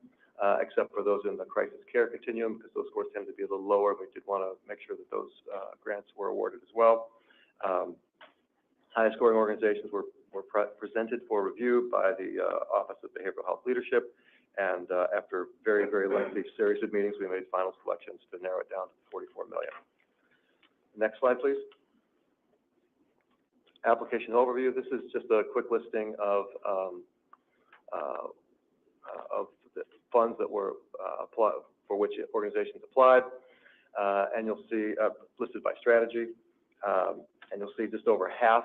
except for those in the crisis care continuum, because those scores tend to be a little lower. We did want to make sure that those grants were awarded as well. Highest scoring organizations were presented for review by the Office of Behavioral Health Leadership, and after very, very lengthy series of meetings, we made final selections to narrow it down to 44 million. Next slide, please. Application overview. This is just a quick listing of the funds that were for which organizations applied, and you'll see listed by strategy, and you'll see just over half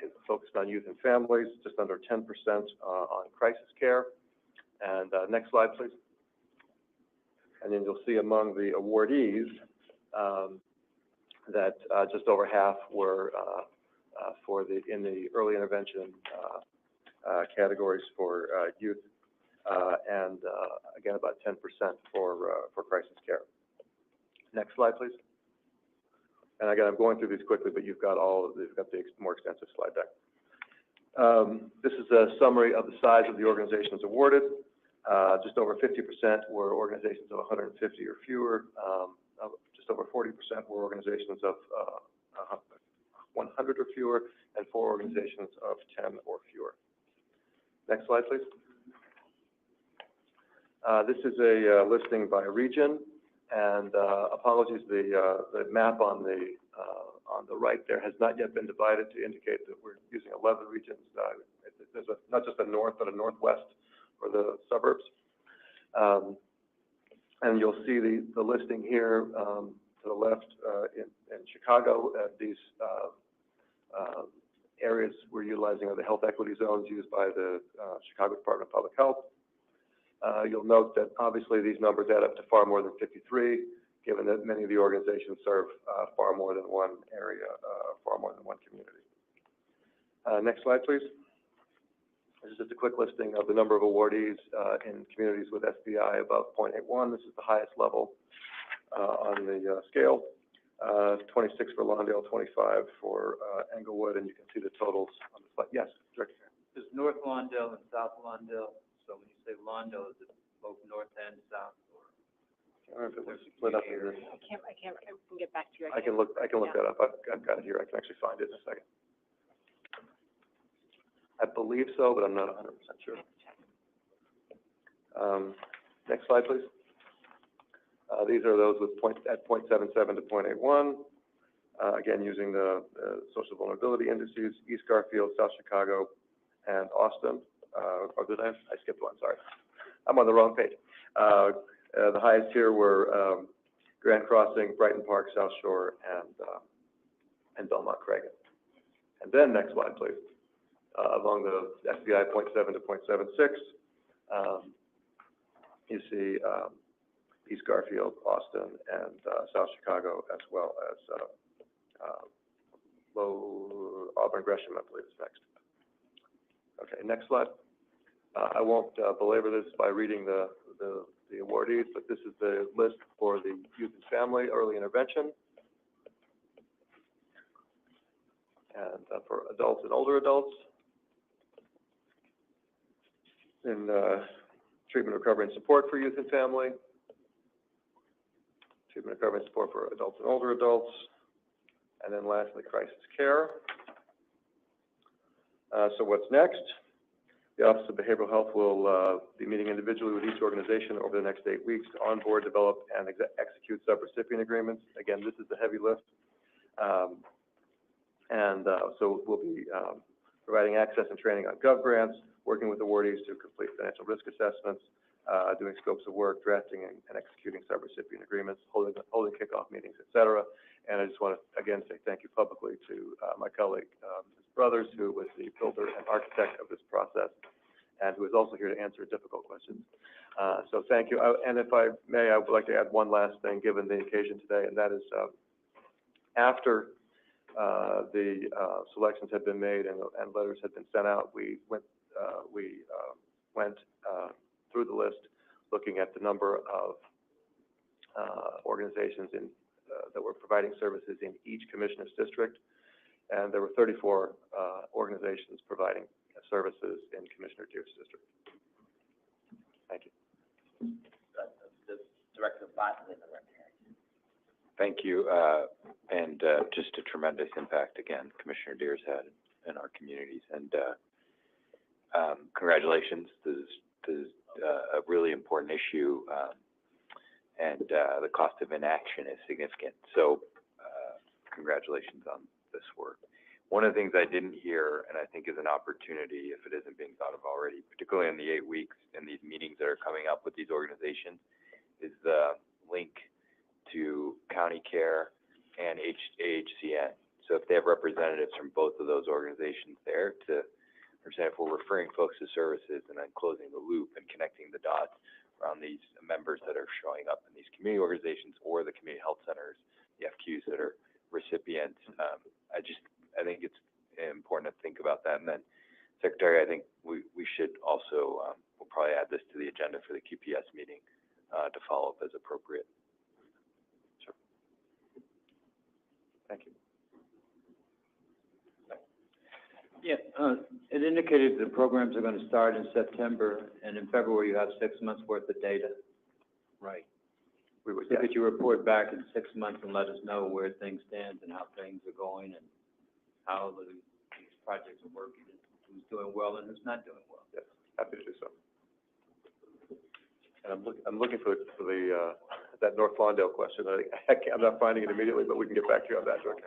is focused on youth and families, just under 10% on crisis care. And next slide, please. And then you'll see among the awardees that just over half were in the early intervention categories for youth, and again about 10% for crisis care. Next slide, please. And again, I'm going through these quickly, but you've got the more extensive slide deck. This is a summary of the size of the organizations awarded. Just over 50% were organizations of 150 or fewer. Just over 40% were organizations of 100 or fewer, and 4 organizations of 10 or fewer. Next slide, please. This is a listing by region, and apologies, the map on the right there has not yet been divided to indicate that we're using 11 regions. There's not just a north, but a northwest for the suburbs. And you'll see the listing here to the left in Chicago. These areas we're utilizing are the health equity zones used by the Chicago Department of Public Health. You'll note that obviously these numbers add up to far more than 53, given that many of the organizations serve far more than one area, far more than one community. Next slide, please. This is just a quick listing of the number of awardees in communities with SBI above 0.81. This is the highest level on the scale. 26 for Lawndale, 25 for Englewood, and you can see the totals on the slide. Yes, Director. There's North Lawndale and South Lawndale, so when you say Lawndale, is it both north and south, or? I don't know if it was split up here. I can get back to you. I can look that up. I've got it here. I can actually find it in a second. I believe so, but I'm not 100% sure. Next slide, please. These are those with at 0.77 to 0.81. Again, using the social vulnerability indices, East Garfield, South Chicago, and Austin. Or did I skipped one, sorry. I'm on the wrong page. The highest here were Grand Crossing, Brighton Park, South Shore, and Belmont Cragen. And then next slide, please. Along the FBI 0.7 to 0.76, you see East Garfield, Austin, and South Chicago, as well as Low Auburn Gresham, I believe is next. Okay, next slide. I won't belabor this by reading the awardees, but this is the list for the youth and family early intervention, and for adults and older adults. In treatment, recovery, and support for youth and family. Treatment, recovery, and support for adults and older adults. And then lastly, crisis care. So what's next? The Office of Behavioral Health will be meeting individually with each organization over the next 8 weeks to onboard, develop, and execute sub-recipient agreements. Again, this is the heavy lift. So we'll be providing access and training on gov grants, working with awardees to complete financial risk assessments, doing scopes of work, drafting and executing sub-recipient agreements, holding kickoff meetings, et cetera. And I just want to, again, say thank you publicly to my colleague, Ms. Brothers, who was the builder and architect of this process, and who is also here to answer difficult questions. So thank you. And if I may, I would like to add one last thing, given the occasion today, and that is after the selections had been made and letters had been sent out, we went through the list, looking at the number of organizations that were providing services in each commissioner's district, and there were 34 organizations providing services in Commissioner Deere's district. Thank you. The Director of Botany and the Recreation. Thank you, and just a tremendous impact, again, Commissioner Deere's had in our communities, and congratulations. This is a really important issue, and the cost of inaction is significant. So congratulations on this work. One of the things I didn't hear, and I think is an opportunity if it isn't being thought of already, particularly in the 8 weeks and these meetings that are coming up with these organizations, is the link to County Care and AHCN. So if they have representatives from both of those organizations there to, for example, referring folks to services and then closing the loop and connecting the dots around these members that are showing up in these community organizations or the community health centers, the FQs that are recipients. I think it's important to think about that. And then, Secretary, I think we should also, we'll probably add this to the agenda for the QPS meeting to follow up as appropriate. Sure. Thank you. Yeah, it indicated the programs are gonna start in September, and in February you have 6 months worth of data. Right. We would, So yes. could you report back in 6 months and let us know where things stand and how things are going and how these projects are working, and who's doing well and who's not doing well? Yes, happy to do so. And I'm looking for the, that North Lawndale question. I'm not finding it immediately, but we can get back to you on that, Director.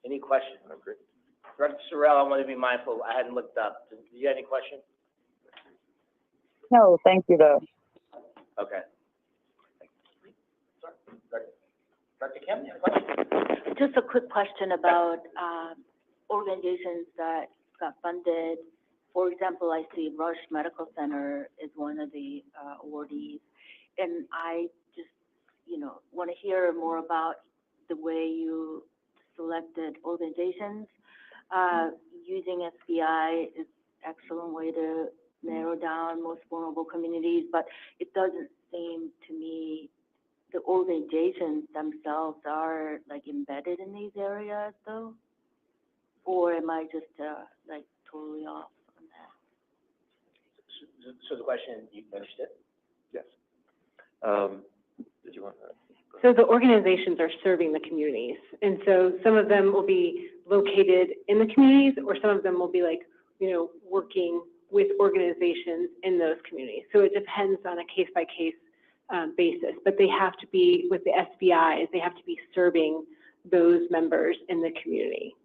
Any questions? Director Sorrell, I want to be mindful, I hadn't looked up. Do you have any questions? No, thank you though. Okay. Dr. Kim, you have a question? Just a quick question about organizations that got funded. For example, I see Rush Medical Center is one of the awardees, and I just, want to hear more about the way you selected organizations. Using SBI is excellent way to narrow down most vulnerable communities, but it doesn't seem to me the organizations themselves are like embedded in these areas though? Or am I just like totally off on that? So the question, you finished it? Yes. Did you want to? So the organizations are serving the communities, and so some of them will be located in the communities, or some of them will be like, working with organizations in those communities. So it depends on a case-by-case basis, but they have to be, with the SBIs, they have to be serving those members in the community.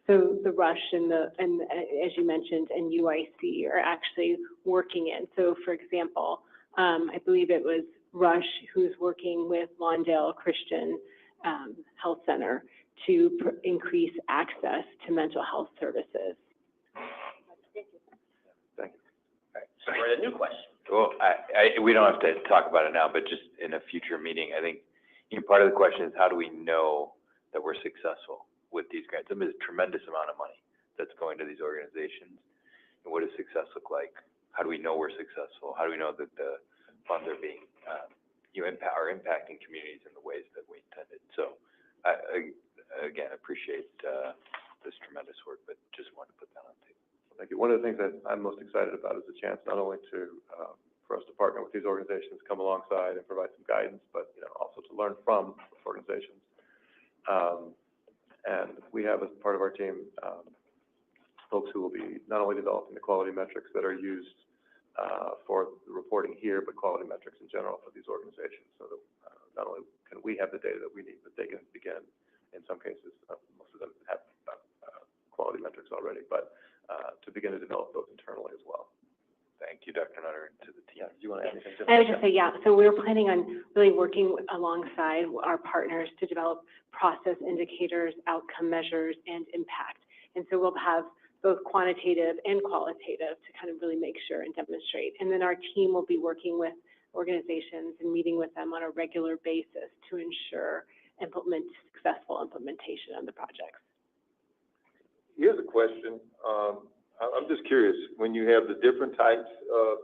So the Rush and as you mentioned, and UIC are actually working in. So for example, I believe it was Rush who's working with Lawndale Christian Health Center to increase access to mental health services. Thank you. All right, so we're at a new question. Well, we don't have to talk about it now, but just in a future meeting, I think, part of the question is how do we know that we're successful with these grants? There's a tremendous amount of money that's going to these organizations. And what does success look like? How do we know we're successful? How do we know that the funds are being, are impacting communities in the ways that we intended? So, again, appreciate this tremendous work, but just wanted to put that on the table. Thank you. One of the things that I'm most excited about is the chance not only to, for us to partner with these organizations, come alongside and provide some guidance, but, also to learn from those organizations. And we have as part of our team, folks who will be not only developing the quality metrics that are used for the reporting here, but quality metrics in general for these organizations, so that not only can we have the data that we need, but they can begin, in some cases, most of them have quality metrics already, but to begin to develop those internally as well. Thank you, Dr. Nutter, and to the team. Yeah, do you want to add anything? I would just say, yeah, so we're planning on really working alongside our partners to develop process indicators, outcome measures, and impact. And so we'll have both quantitative and qualitative to kind of really make sure and demonstrate. And then our team will be working with organizations and meeting with them on a regular basis to ensure successful implementation of the projects. Here's a question. I'm just curious, when you have the different types of,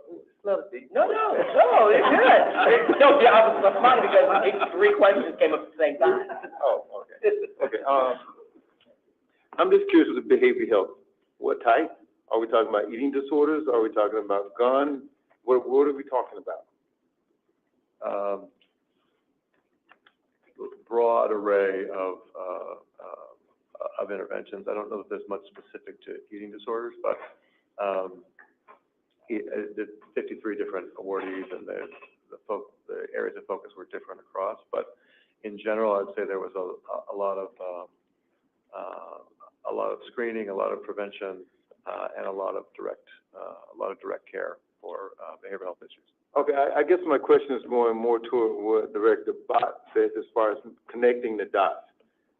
No, it's good. No, yeah, I was smiling because 3 questions came up at the same time. oh, okay. Okay, I'm just curious with the behavioral health. What type? Are we talking about eating disorders? Are we talking about gun? What are we talking about? Broad array of interventions. I don't know if there's much specific to eating disorders, but the 53 different awardees and the areas of focus were different across. But in general, I'd say there was a lot of screening, a lot of prevention, and a lot of direct care for behavioral health issues. Okay, I guess my question is going more toward what Director Bott says as far as connecting the dots.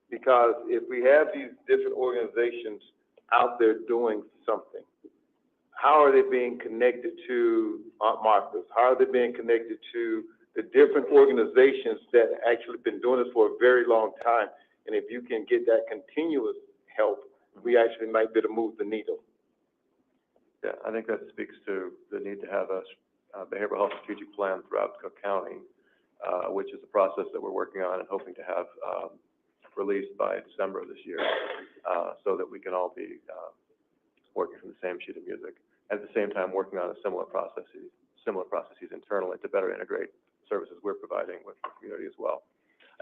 Because if we have these different organizations out there doing something, how are they being connected to Aunt Martha's? How are they being connected to the different organizations that actually been doing this for a very long time? And if you can get that continuous help, we actually might be able to move the needle. Yeah, I think that speaks to the need to have a behavioral health strategic plan throughout Cook County, which is a process that we're working on and hoping to have, released by December of this year, so that we can all be, working from the same sheet of music. At the same time, working on similar processes internally to better integrate services we're providing with the community as well.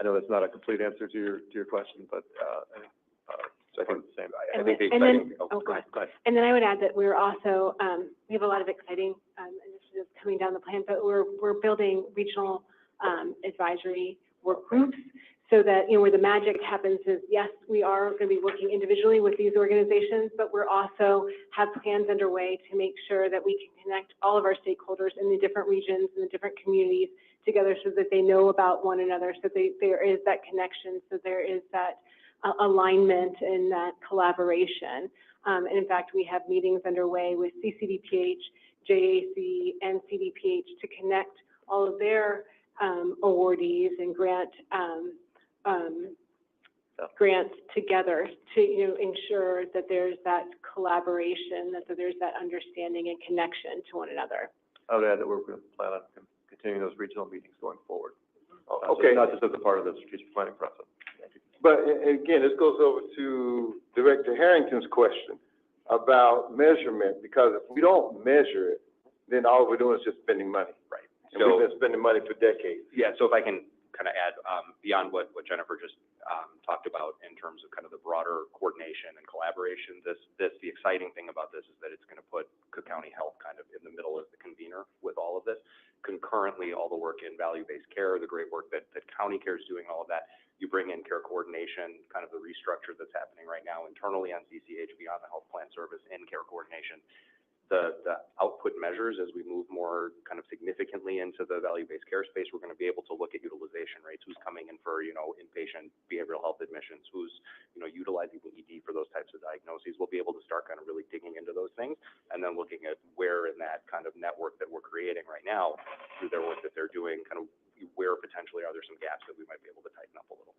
I know that's not a complete answer to your question, but, I think it's the same. And I think the then- and then- exciting, oh, go ahead. Go ahead. And then I would add that we're also, we have a lot of exciting, initiatives coming down the plan, but we're building regional, advisory work groups so that, where the magic happens is, yes, we are going to be working individually with these organizations, but we're also have plans underway to make sure that we can connect all of our stakeholders in the different regions and the different communities together so that they know about one another, so there is that connection, so there is that alignment and that collaboration. And in fact, we have meetings underway with CCDPH, JAC, and CDPH to connect all of their awardees and grants together to, ensure that there's that collaboration, that there's that understanding and connection to one another. I would add that we're going to plan on continuing those regional meetings going forward. So Okay. not just as a part of the strategic planning process. But again, this goes over to Director Harrington's question about measurement, because if we don't measure it, then all we're doing is just spending money. right. And So, we've been spending money for decades. yeah, so if I can kind of add, beyond what Jennifer just, talked about in terms of kind of the broader coordination and collaboration, the exciting thing about this is that it's going to put Cook County Health kind of in the middle as the convener with all of this. Concurrently, all the work in value-based care, the great work that County Care is doing, all of that, you bring in care coordination, kind of the restructure that's happening right now internally on CCH beyond the health plan service and care coordination. The output measures as we move more kind of significantly into the value-based care space, we're going to be able to look at utilization rates, who's coming in for, inpatient behavioral health admissions, who's, utilizing the ED for those types of diagnoses. We'll be able to start kind of really digging into those things and then looking at where in that kind of network that we're creating right now through their work that they're doing, kind of where potentially are there some gaps that we might be able to tighten up a little.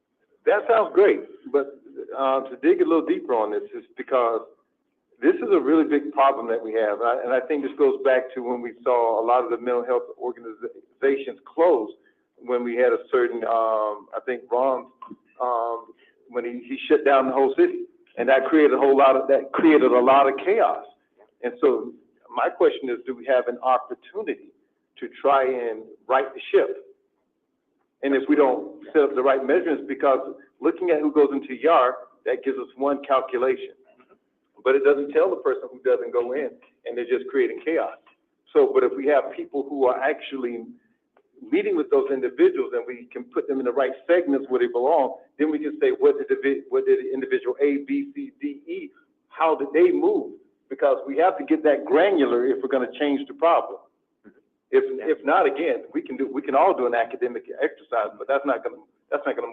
That sounds great, but, to dig a little deeper on this is because this is a really big problem that we have, and I think this goes back to when we saw a lot of the mental health organizations close, when we had a certain, I think Ron, when he shut down the whole city, and that created a lot of chaos. And so my question is, do we have an opportunity to try and right the ship? And if we don't set up the right measurements, because looking at who goes into ER, that gives us one calculation. But it doesn't tell the person who doesn't go in, and they're just creating chaos. So, but if we have people who are actually meeting with those individuals and we can put them in the right segments where they belong, then we can say, what did the individual A, B, C, D, E, how did they move? Because we have to get that granular if we're gonna change the problem. If not, again, we can all do an academic exercise, but that's not gonna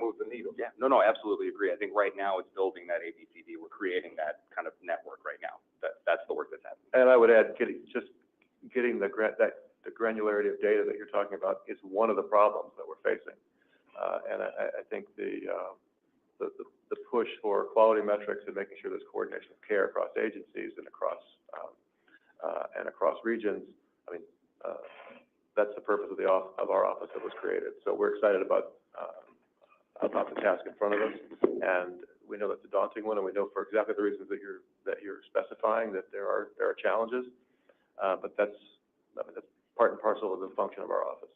move the needle. Yeah, no, absolutely agree. I think right now it's building that ABCD. We're creating that kind of network right now. That's the work that's happening. And I would add, getting the granularity of data that you're talking about is one of the problems that we're facing. And I think the push for quality metrics and making sure there's coordination of care across agencies and across regions, that's the purpose of our office that was created. So we're excited about the task in front of us, and we know that's a daunting one, and we know for exactly the reasons that you're specifying that there are challenges, but that's part and parcel of the function of our office.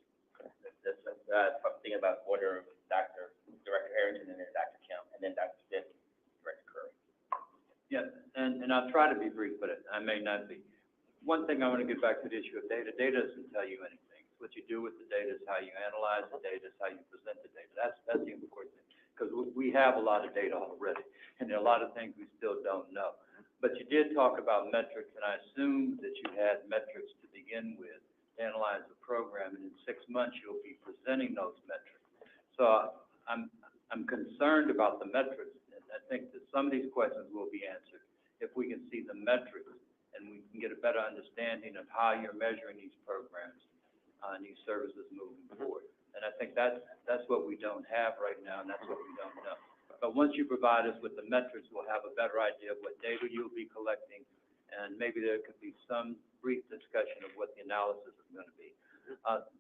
Something about order of Director Harrington, and then Dr. Kemp, and then Dr. Stitt, Director Curry. Yeah, and I'll try to be brief, but I may not be. One thing I want to get back to the issue of data. Data doesn't tell you anything. What you do with the data is how you analyze the data, is how you present the data. That's the important thing, because we have a lot of data already, and there are a lot of things we still don't know. But you did talk about metrics, and I assumed that you had metrics to begin with to analyze the program, and in 6 months you'll be presenting those metrics. So I'm concerned about the metrics, and I think that some of these questions will be answered if we can see the metrics and we can get a better understanding of how you're measuring these programs and these services moving forward. And I think that's what we don't have right now, and that's what we don't know. But once you provide us with the metrics, we'll have a better idea of what data you'll be collecting, and maybe there could be some brief discussion of what the analysis is going to be.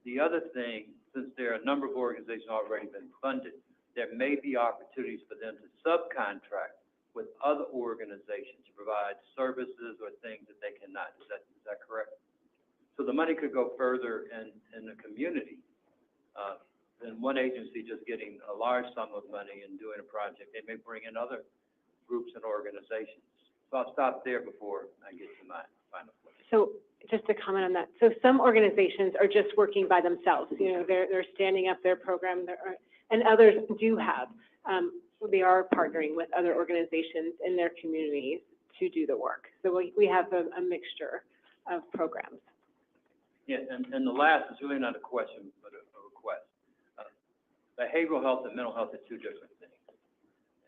The other thing, since there are a number of organizations already been funded, there may be opportunities for them to subcontract with other organizations to provide services or things that they cannot. Is that correct? So the money could go further in the community, than one agency just getting a large sum of money and doing a project. They may bring in other groups and organizations. So I'll stop there before I get to my final point. So just to comment on that, so some organizations are just working by themselves, you know, they're standing up their program, and others do have, they are partnering with other organizations in their communities to do the work. So we have a mixture of programs. Yeah, and the last is really not a question, but a request. Behavioral health and mental health are two different things.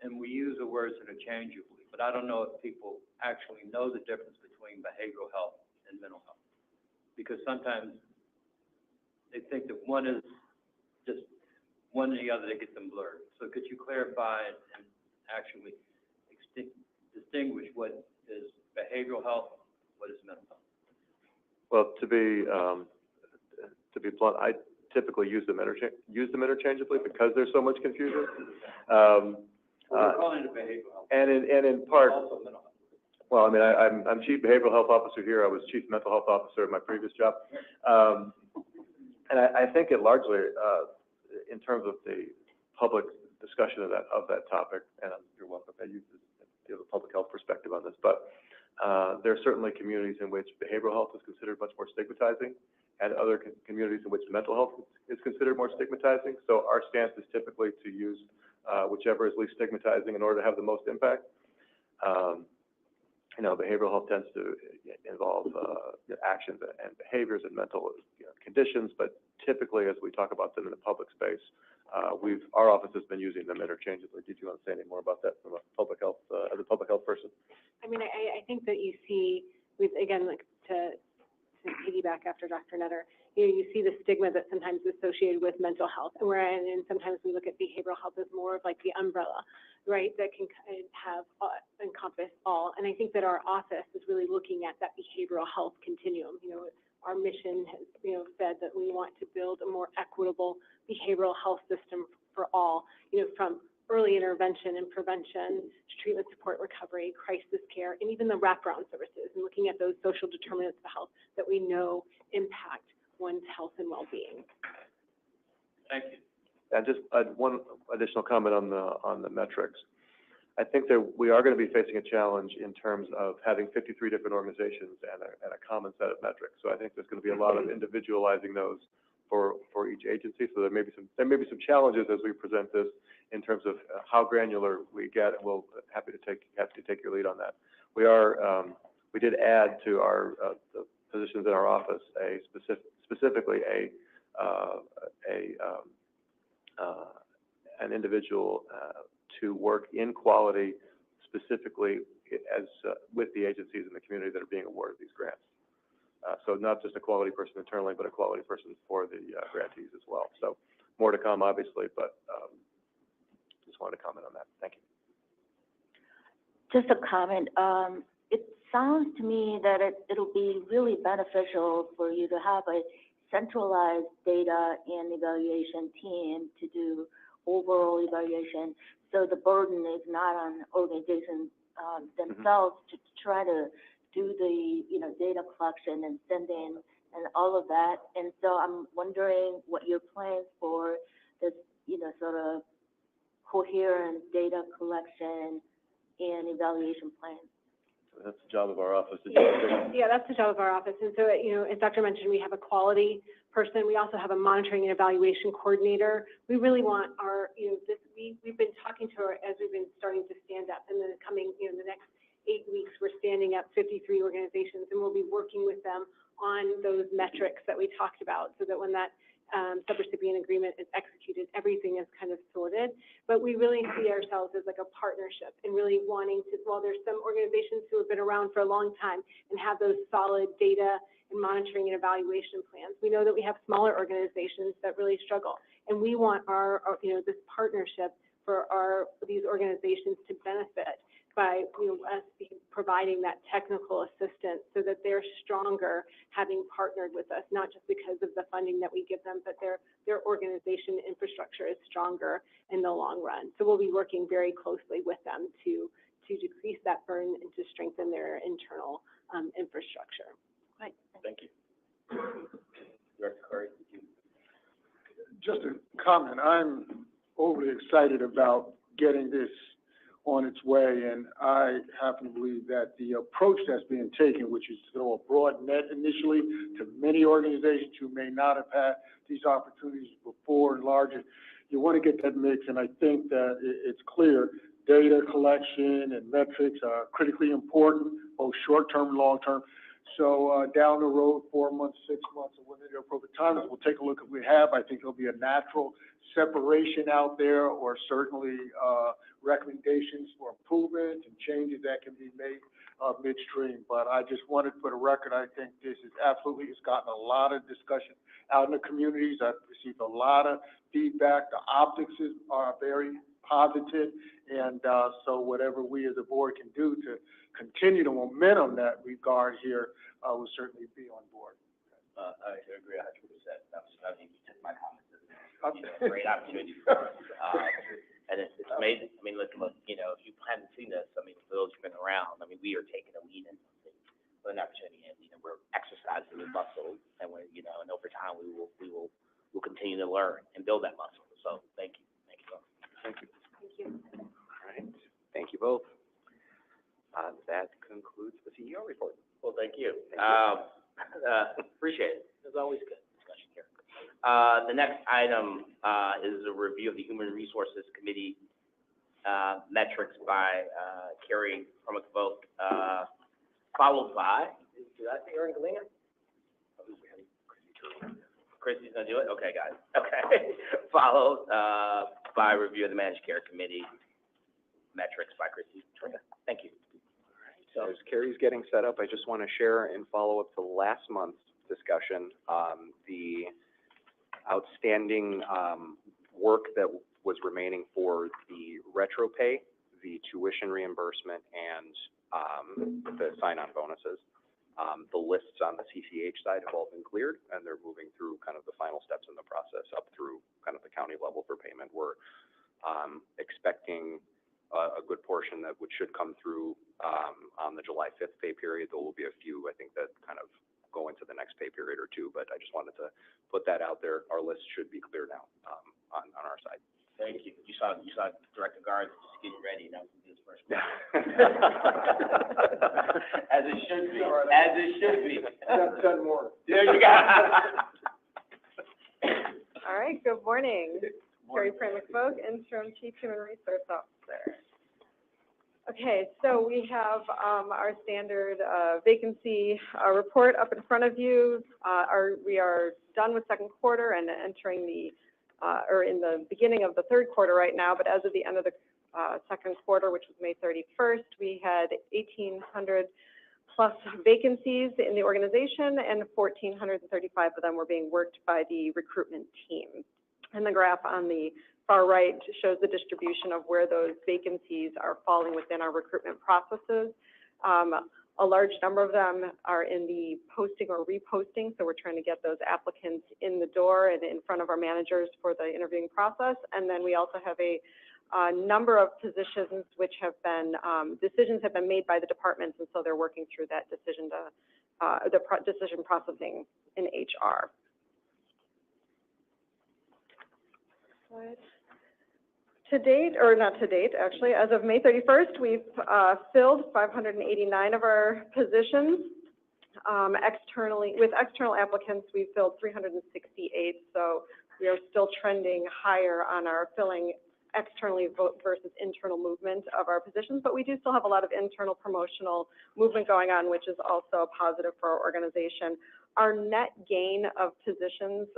And we use the words interchangeably, but I don't know if people actually know the difference between behavioral health and mental health. Because sometimes they think that one is just one and the other, they get them blurred. So could you clarify and actually distinguish what is behavioral health, what is mental health? Well, to be blunt, I typically use them interchangeably because there's so much confusion. We're calling it behavioral health. And in part, Also mental health. well, I mean, I'm Chief Behavioral Health Officer here. I was Chief Mental Health Officer in my previous job. And I think it largely, in terms of the public discussion of that topic, and you're welcome, you have a public health perspective on this, but there are certainly communities in which behavioral health is considered much more stigmatizing, and other communities in which mental health is considered more stigmatizing. So our stance is typically to use whichever is least stigmatizing in order to have the most impact. You know, behavioral health tends to involve actions and behaviors and mental conditions, but typically, as we talk about them in the public space, our office has been using them interchangeably. Did you want to say any more about that from a public health, as a public health person? I mean, I think that you see, with, again, like to piggyback after Dr. Nutter, you see the stigma that's sometimes associated with mental health, and sometimes we look at behavioral health as more of like the umbrella, right, that can kind of have, encompass all. And I think that our office is really looking at that behavioral health continuum. You know, our mission has, said that we want to build a more equitable behavioral health system for all, from early intervention and prevention to treatment support, recovery, crisis care, and even the wraparound services, and looking at those social determinants of health that we know impact one's health and well-being. Thank you. And just one additional comment on the metrics. I think that we are going to be facing a challenge in terms of having 53 different organizations and a common set of metrics. So I think there's going to be a lot of individualizing those for each agency. So there may be some challenges as we present this in terms of how granular we get, and we'll happy to take your lead on that. We did add to our the positions in our office specifically an individual to work in quality, specifically as with the agencies in the community that are being awarded these grants. So not just a quality person internally, but a quality person for the grantees as well. So more to come, obviously, but just wanted to comment on that. Thank you. Just a comment. It sounds to me that it'll be really beneficial for you to have a centralized data and evaluation team to do overall evaluation, so the burden is not on organizations themselves to try to do the data collection and send in and all of that. And so I'm wondering what your plans for this sort of coherent data collection and evaluation plan. That's the job of our office. Yeah, that's the job of our office. And so, as Dr. mentioned, we have a quality person. We also have a monitoring and evaluation coordinator. We really want our, we've been talking to her as we've been starting to stand up. And then coming, the next 8 weeks, we're standing up 53 organizations, and we'll be working with them on those metrics that we talked about, so that when that subrecipient agreement is executed, everything is kind of sorted. But we really see ourselves as like a partnership, and really wanting to, while there's some organizations who have been around for a long time and have those solid data and monitoring and evaluation plans, we know that we have smaller organizations that really struggle. And we want our this partnership for these organizations to benefit by, us providing that technical assistance so that they're stronger having partnered with us, not just because of the funding that we give them, but their organization infrastructure is stronger in the long run. So we'll be working very closely with them to decrease that burden and to strengthen their internal infrastructure. Right. Thank you. Director Curry? Just a comment, I'm overly excited about getting this on its way, and I happen to believe that the approach that's being taken, which is to throw a broad net initially to many organizations who may not have had these opportunities before and larger, you want to get that mix, and I think that it's clear data collection and metrics are critically important, both short-term and long-term. So down the road, 4 months, 6 months, or whenever the appropriate time is, we'll take a look at what we have. I think there'll be a natural separation out there, or certainly recommendations for improvement and changes that can be made midstream. But I just wanted to put a record, I think this is absolutely, it's gotten a lot of discussion out in the communities. I've received a lot of feedback. The optics are very positive, and so whatever we as a board can do to continue the momentum that we've garnered here will certainly be on board. I agree 100%. I mean, you took my comments as a great opportunity for us. And it's amazing. I mean, look, if you haven't seen this, I mean, for those who've been around, I mean, we are taking a lead in an opportunity, and we're exercising the muscle, and and over time we'll continue to learn and build that muscle. So thank you. Thank you. Thank you. All right. Thank you both. That concludes the CEO report. Well, thank you. Appreciate it. There's always good discussion here. The next item is a review of the Human Resources Committee metrics by Carrie Promovoke, followed by, did I say Erin Galena? Christy's gonna do it? Okay, guys. Okay. Followed by review of the Managed Care Committee metrics by Christy. Thank you. So as Carrie's getting set up, I just want to share in follow-up to last month's discussion, the outstanding work that was remaining for the retro pay, the tuition reimbursement, and the sign-on bonuses. The lists on the CCH side have all been cleared, and they're moving through kind of the final steps in the process up through kind of the county level for payment. We're expecting a good portion that should come through on the July 5th pay period. There will be a few, I think, that kind of go into the next pay period or two, but I just wanted to put that out there. Our list should be clear now on our side. Thank you. You saw Director Garza just getting ready. Now we can do this first. As it should be. As it should be. Done more. There you go. All right, good morning. Carrie Promovoke, Interim Chief Human Resource Officer. Okay, so we have our standard vacancy report up in front of you. We are done with second quarter and entering or in the beginning of the third quarter right now, but as of the end of the second quarter, which was May 31st, we had 1,800 plus vacancies in the organization, and 1,435 of them were being worked by the recruitment team. And the graph on the far right shows the distribution of where those vacancies are falling within our recruitment processes. A large number of them are in the posting or reposting, so we're trying to get those applicants in the door and in front of our managers for the interviewing process. And then we also have a number of positions which have been, decisions have been made by the departments, and so they're working through that decision decision processing in HR. To date, or not to date, actually, as of May 31st, we've filled 589 of our positions. Externally, with external applicants, we filled 368, so we are still trending higher on our filling externally versus internal movement of our positions, but we do still have a lot of internal promotional movement going on, which is also a positive for our organization. Our net gain of positions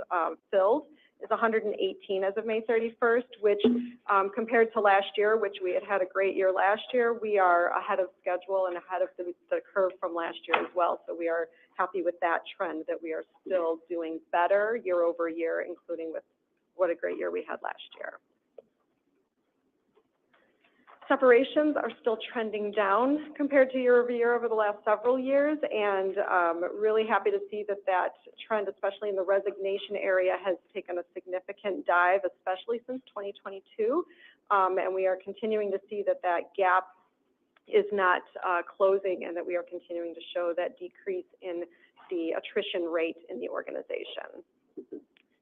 filled is 118 as of May 31st, which compared to last year, which we had a great year last year, we are ahead of schedule and ahead of the curve from last year as well. So we are happy with that trend, that we are still doing better year over year, including with what a great year we had last year. separations are still trending down compared to year over year over the last several years, and really happy to see that that trend, especially in the resignation area, has taken a significant dive, especially since 2022. And we are continuing to see that that gap is not closing, and that we are continuing to show that decrease in the attrition rate in the organization.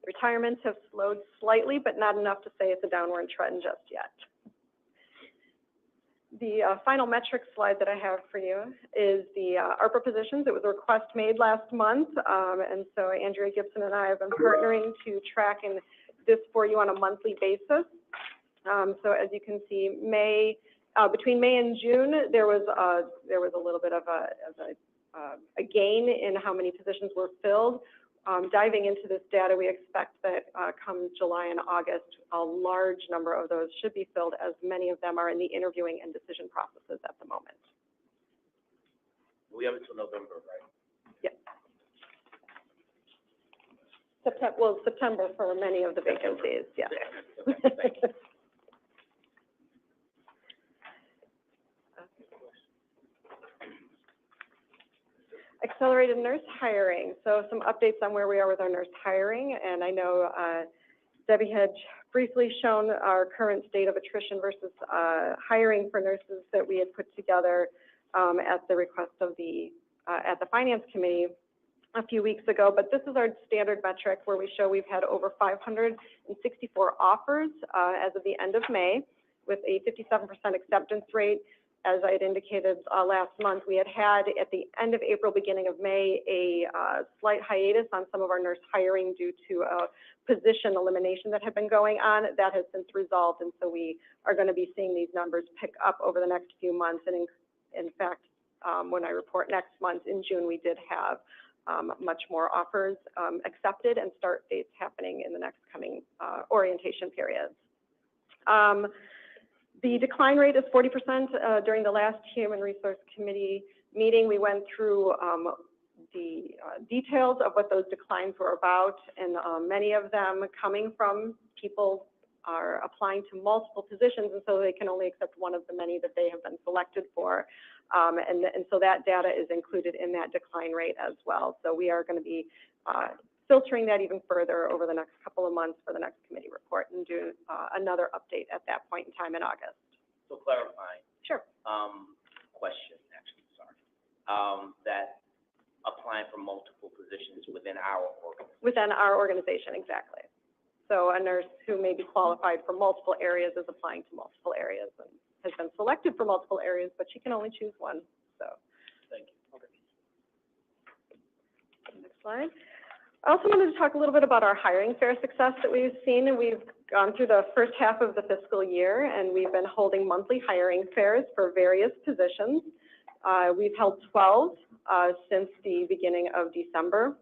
Retirements have slowed slightly, but not enough to say it's a downward trend just yet. The final metric slide that I have for you is the ARPA positions. It was a request made last month, and so Andrea Gibson and I have been partnering to track this for you on a monthly basis. So as you can see, between May and June, there was a little bit of a gain in how many positions were filled. Diving into this data, we expect that come July and August, a large number of those should be filled, as many of them are in the interviewing and decision processes at the moment. We have until November, right? Yeah. September for many of the vacancies, yeah. Accelerated nurse hiring. So some updates on where we are with our nurse hiring. And I know Debbie had briefly shown our current state of attrition versus hiring for nurses that we had put together at the request of at the Finance Committee a few weeks ago. But this is our standard metric where we show we've had over 564 offers as of the end of May, with a 57% acceptance rate. As I had indicated last month, we had at the end of April, beginning of May, a slight hiatus on some of our nurse hiring due to a position elimination that had been going on. That has since resolved, and so we are going to be seeing these numbers pick up over the next few months. And in fact, when I report next month, in June, we did have much more offers accepted and start dates happening in the next coming orientation periods. The decline rate is 40%. During the last Human Resource Committee meeting, we went through the details of what those declines were about, and many of them coming from people are applying to multiple positions, and so they can only accept one of the many that they have been selected for. And so that data is included in that decline rate as well. So we are going to be filtering that even further over the next couple of months for the next committee report, and do another update at that point in time in August. So clarifying. Sure. Question, actually, sorry. That applying for multiple positions within our organization. Within our organization, exactly. So a nurse who may be qualified for multiple areas is applying to multiple areas and has been selected for multiple areas, but she can only choose one. So. Thank you. Okay. Next slide. I also wanted to talk a little bit about our hiring fair success that we've seen. And we've gone through the first half of the fiscal year, and we've been holding monthly hiring fairs for various positions. We've held 12 since the beginning of December,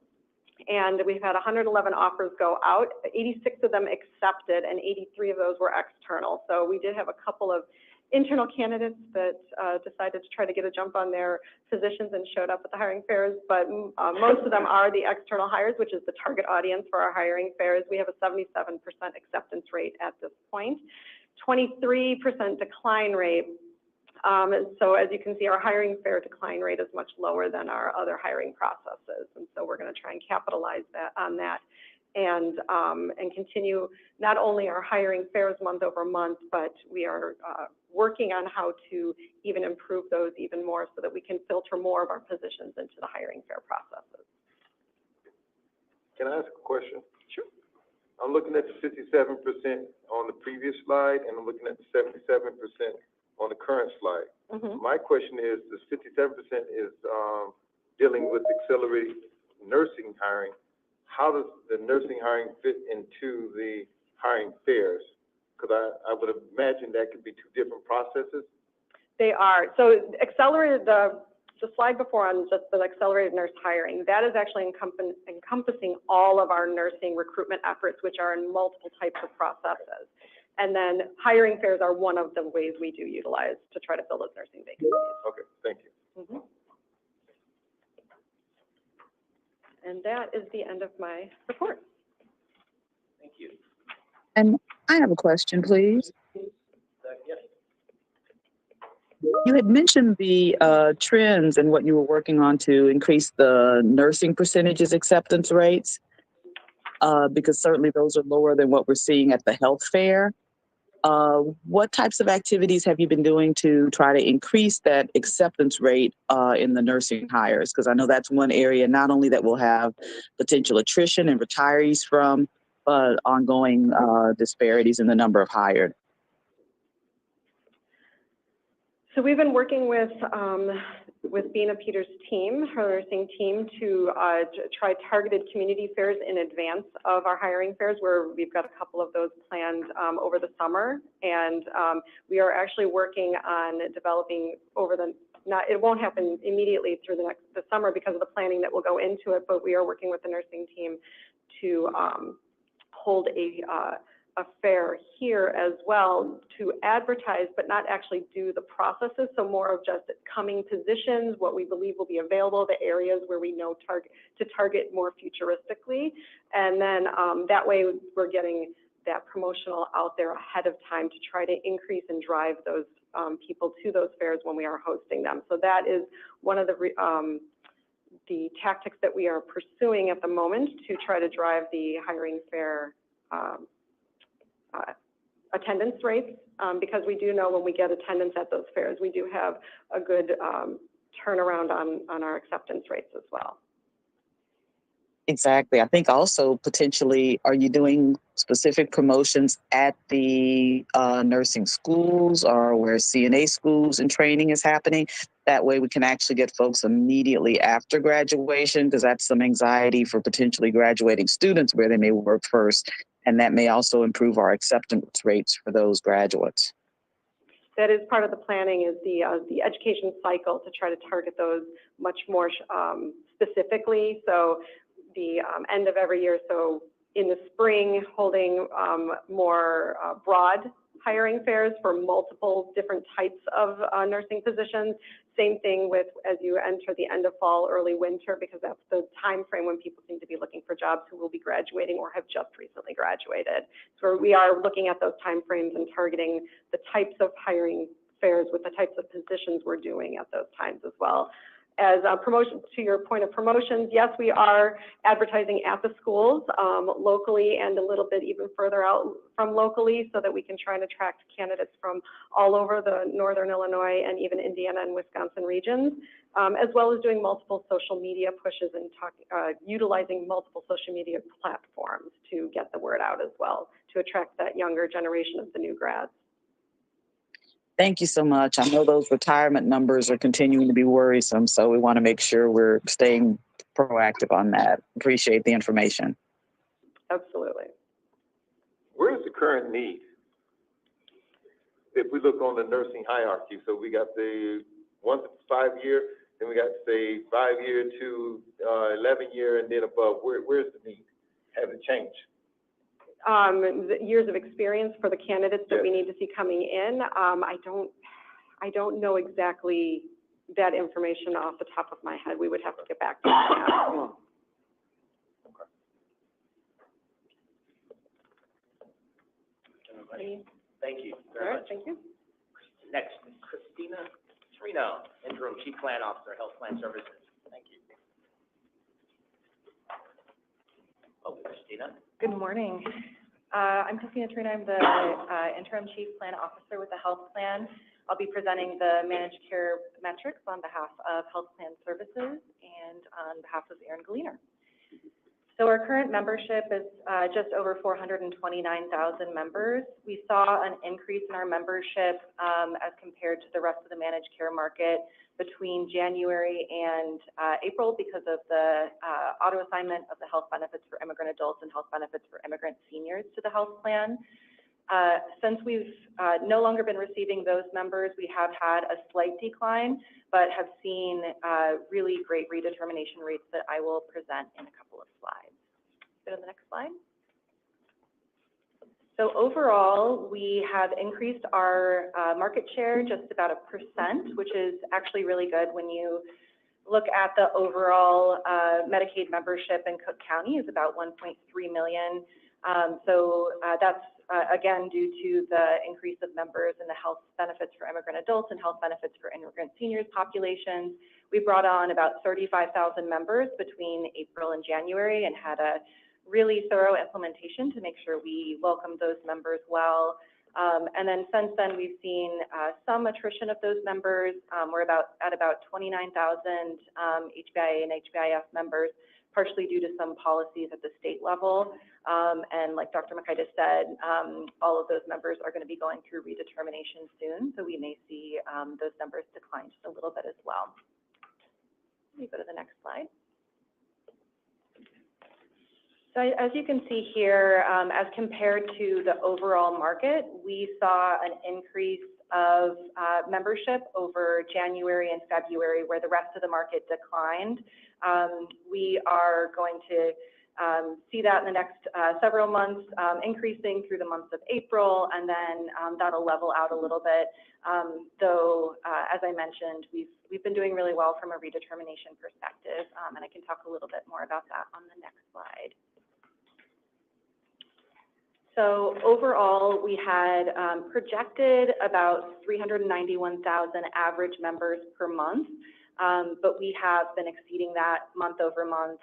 and we've had 111 offers go out, 86 of them accepted, and 83 of those were external. So we did have a couple of internal candidates that decided to try to get a jump on their positions and showed up at the hiring fairs, but most of them are the external hires, which is the target audience for our hiring fairs. We have a 77% acceptance rate at this point, 23% decline rate. So as you can see, our hiring fair decline rate is much lower than our other hiring processes, and so we're going to try and capitalize on that. And continue not only our hiring fairs month over month, but we are working on how to even improve those even more so that we can filter more of our positions into the hiring fair processes. Can I ask a question? Sure. I'm looking at the 57% on the previous slide, and I'm looking at the 77% on the current slide. Mm-hmm. My question is, this 57% is dealing with accelerated nursing hiring. How does the nursing hiring fit into the hiring fairs? Because I would imagine that could be two different processes. They are. So accelerated, the slide before on just the accelerated nurse hiring, that is actually encompassing all of our nursing recruitment efforts, which are in multiple types of processes. And then hiring fairs are one of the ways we do utilize to try to fill those nursing vacancies. Okay, thank you. Mm-hmm. And that is the end of my report. Thank you. And I have a question, please. Yes. You had mentioned the trends and what you were working on to increase the nursing percentages acceptance rates, because certainly those are lower than what we're seeing at the health fair. What types of activities have you been doing to try to increase that acceptance rate in the nursing hires? Because I know that's one area not only that we'll have potential attrition and retirees from, but ongoing disparities in the number of hired. So we've been working with Bina Peters' team, her nursing team, to try targeted community fairs in advance of our hiring fairs, where we've got a couple of those planned over the summer. And we are actually working on developing it won't happen immediately through the summer because of the planning that will go into it, but we are working with the nursing team to hold a fair here as well to advertise, but not actually do the processes. So more of just coming positions, what we believe will be available, the areas where we know to target more futuristically. And then that way we're getting that promotional out there ahead of time to try to increase and drive those people to those fairs when we are hosting them. So that is one of the tactics that we are pursuing at the moment to try to drive the hiring fair attendance rates, because we do know when we get attendance at those fairs, we do have a good turnaround on our acceptance rates as well. Exactly. I think also potentially, are you doing specific promotions at the nursing schools or where CNA schools and training is happening? That way we can actually get folks immediately after graduation, because that's some anxiety for potentially graduating students where they may work first. And that may also improve our acceptance rates for those graduates. That is part of the planning, is the education cycle to try to target those much more specifically. So the end of every year, so in the spring, holding more broad hiring fairs for multiple different types of nursing positions. Same thing with as you enter the end of fall, early winter, because that's the time frame when people seem to be looking for jobs who will be graduating or have just recently graduated. So we are looking at those time frames and targeting the types of hiring fairs with the types of positions we're doing at those times as well. As a promotion, to your point of promotions, yes, we are advertising at the schools locally and a little bit even further out from locally, so that we can try and attract candidates from all over the Northern Illinois and even Indiana and Wisconsin regions, as well as doing multiple social media pushes and utilizing multiple social media platforms to get the word out as well, to attract that younger generation of the new grads. Thank you so much. I know those retirement numbers are continuing to be worrisome, so we want to make sure we're staying proactive on that. Appreciate the information. Absolutely. Where's the current need? If we look on the nursing hierarchy, so we got the 1 to 5 year, then we got say 5 year to 11 year, and then above. Where's the need? Has it changed? The years of experience for the candidates that we need to see coming in. I don't know exactly that information off the top of my head. We would have to get back to that. Thank you very much. Thank you. Next, Christina Trino, Interim Chief Plan Officer, Health Plan Services. Thank you. Oh, Christina. Good morning. I'm Christina Trina. I'm the Interim Chief Plan Officer with the Health Plan. I'll be presenting the managed care metrics on behalf of Health Plan Services and on behalf of Erin Galiner. So our current membership is just over 429,000 members. We saw an increase in our membership as compared to the rest of the managed care market between January and April because of the auto assignment of the health benefits for immigrant adults and health benefits for immigrant seniors to the health plan. Since we've no longer been receiving those members, we have had a slight decline, but have seen really great redetermination rates that I will present in a couple of slides. Go to the next slide. So overall, we have increased our market share just about 1%, which is actually really good when you look at the overall Medicaid membership in Cook County is about 1.3 million. So that's again, due to the increase of members in the health benefits for immigrant adults and health benefits for immigrant seniors populations. We brought on about 35,000 members between April and January and had a really thorough implementation to make sure we welcomed those members well. And then since then, we've seen some attrition of those members. We're at about 29,000 HBIA and HBIF members, partially due to some policies at the state level. And like Dr. Makaitis said, all of those members are going to be going through redetermination soon, so we may see those numbers decline just a little bit as well. Let me go to the next slide. So as you can see here, as compared to the overall market, we saw an increase of membership over January and February, where the rest of the market declined. We are going to see that in the next several months, increasing through the months of April, and then that'll level out a little bit. Though, as I mentioned, we've been doing really well from a redetermination perspective, and I can talk a little bit more about that on the next slide. So overall, we had projected about 391,000 average members per month, but we have been exceeding that month over month.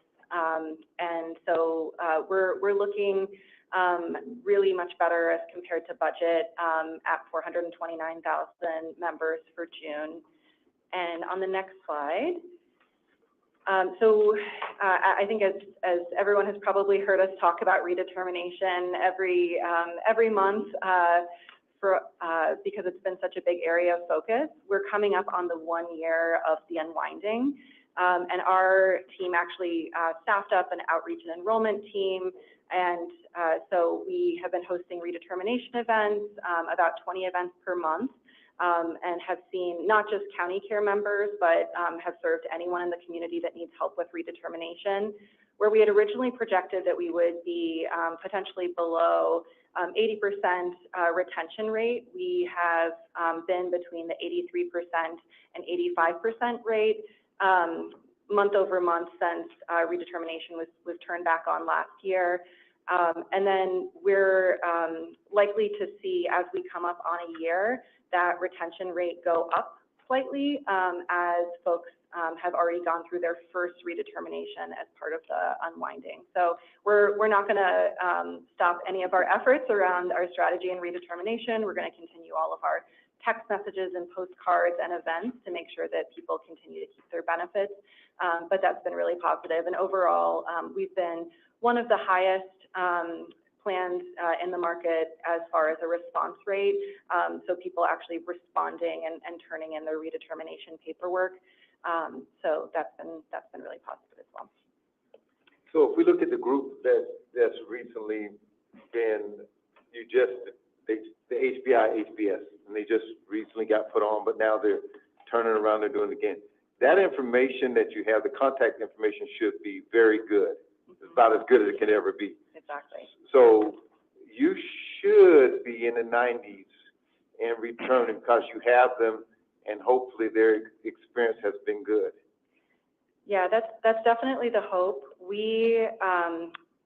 And so we're looking really much better as compared to budget at 429,000 members for June. And on the next slide, I think as everyone has probably heard us talk about redetermination every month because it's been such a big area of focus. We're coming up on the 1 year of the unwinding. And our team actually staffed up an outreach and enrollment team. And so we have been hosting redetermination events, about 20 events per month. And have seen not just county care members, but have served anyone in the community that needs help with redetermination. Where we had originally projected that we would be potentially below 80% retention rate, we have been between the 83% and 85% rate month over month since redetermination was turned back on last year. And then we're likely to see, as we come up on a year, that retention rate go up slightly as folks have already gone through their first redetermination as part of the unwinding. So we're not going to stop any of our efforts around our strategy and redetermination. We're going to continue all of our text messages and postcards and events to make sure that people continue to keep their benefits. But that's been really positive. And overall, we've been one of the highest plans in the market as far as a response rate. So people actually responding and turning in their redetermination paperwork. So that's been really positive as well. So if we look at the group that's recently been, the HBI, HBS, and they just recently got put on, but now they're turning around, they're doing it again. That information that you have, the contact information should be very good. It's about as good as it can ever be. Exactly. So you should be in the 90s and returning because you have them, and hopefully their experience has been good. Yeah, that's definitely the hope.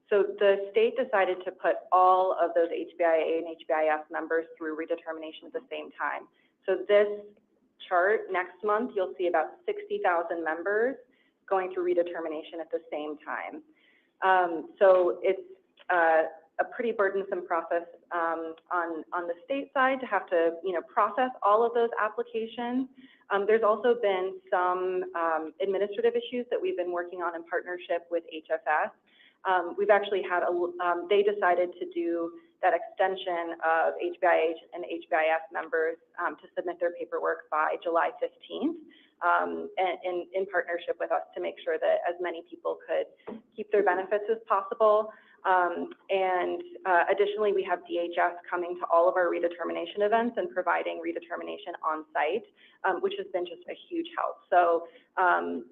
So the state decided to put all of those HBIA and HBIF members through redetermination at the same time. So this chart, next month, you'll see about 60,000 members going through redetermination at the same time. So it's a pretty burdensome process on the state side to have to, process all of those applications. There's also been some administrative issues that we've been working on in partnership with HFS. We've actually had they decided to do that extension of HBIH and HBIF members to submit their paperwork by July 15th. In partnership with us to make sure that as many people could keep their benefits as possible. And additionally, we have DHS coming to all of our redetermination events and providing redetermination on site, which has been just a huge help. So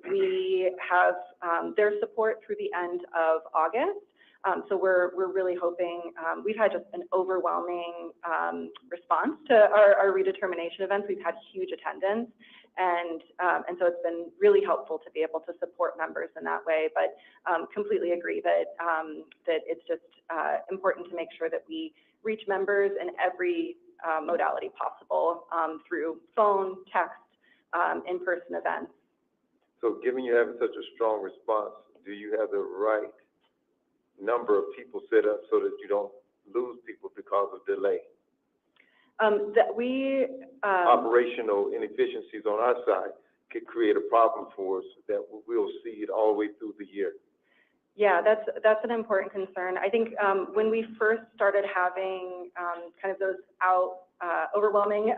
we have their support through the end of August. So we're really hoping, we've had just an overwhelming response to our redetermination events. We've had huge attendance. And so it's been really helpful to be able to support members in that way. But completely agree that that it's just important to make sure that we reach members in every modality possible, through phone, text, in-person events. So given you having such a strong response, do you have the right number of people set up so that you don't lose people because of delay? That we, Operational inefficiencies on our side could create a problem for us that we'll see it all the way through the year. yeah, that's an important concern. I think when we first started having kind of those overwhelming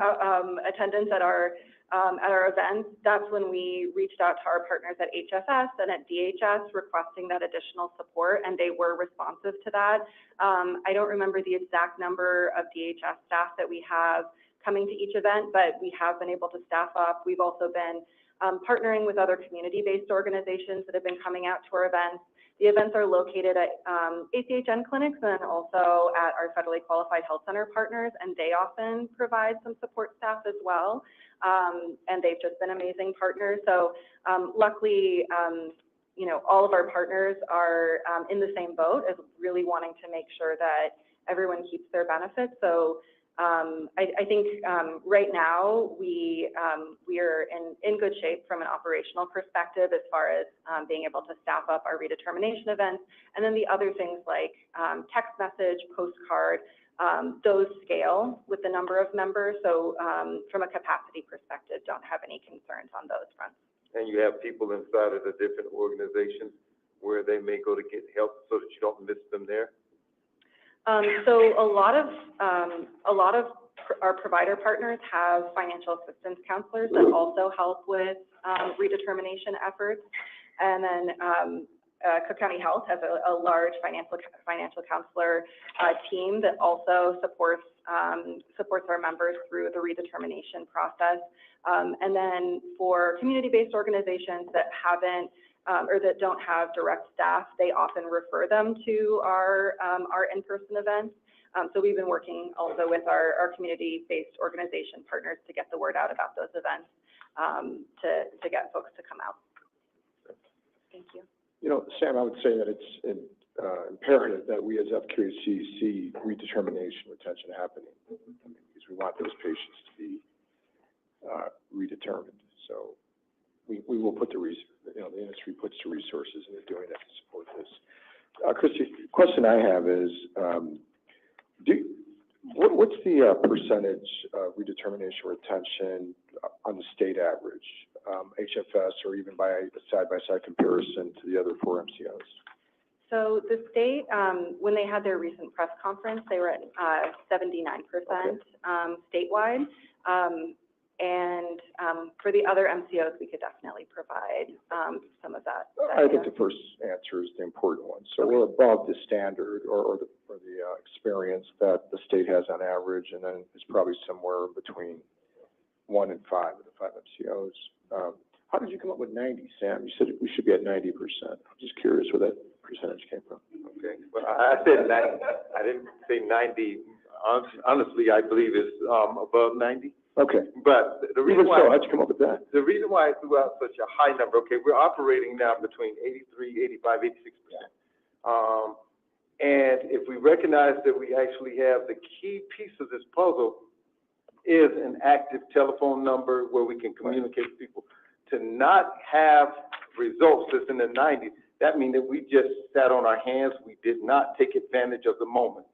attendance at our events, that's when we reached out to our partners at HFS and at DHS requesting that additional support, and they were responsive to that. I don't remember the exact number of DHS staff that we have coming to each event, but we have been able to staff up. We've also been partnering with other community-based organizations that have been coming out to our events. The events are located at ACHN clinics and also at our federally qualified health center partners, and they often provide some support staff as well. And they've just been amazing partners. So luckily, you know, all of our partners are in the same boat as really wanting to make sure that everyone keeps their benefits. So I think right now we are in good shape from an operational perspective as far as being able to staff up our redetermination events. And then the other things like text message, postcard, those scale with the number of members. So from a capacity perspective, don't have any concerns on those fronts. And you have people inside of the different organizations where they may go to get help so that you don't miss them there? So a lot of our provider partners have financial assistance counselors that also help with redetermination efforts. And then Cook County Health has a large financial counselor team that also supports our members through the redetermination process. And then for community-based organizations that haven't or that don't have direct staff, they often refer them to our in-person events. So we've been working also with our community-based organization partners to get the word out about those events, to get folks to come out. Thank you. You know, Sam, I would say that it's imperative that we as FQHC see redetermination retention happening, because we want those patients to be redetermined. So we will put the industry puts the resources into doing that to support this. Christy, the question I have is, what's the percentage of redetermination retention on the state average, HFS, or even by a side-by-side comparison to the other 4 MCOs? So the state, when they had their recent press conference, they were at 79% statewide. And for the other MCOs, we could definitely provide some of that. I think the first answer is the important one. So we're above the standard or the experience that the state has on average, and then it's probably somewhere between 1 and 5 of the 5 MCOs. How did you come up with 90, Sam? You said we should be at 90%. I'm just curious where that percentage came from. Okay, well, I said 90, I didn't say 90. Honestly, I believe it's above 90. Okay. But the reason why, how'd you come up with that? the reason why I threw out such a high number, okay, we're operating now between 83, 85, 86%. And if we recognize that we actually have the key piece of this puzzle is an active telephone number where we can communicate with people. To not have results that's in the 90s, that means that we just sat on our hands. We did not take advantage of the moment.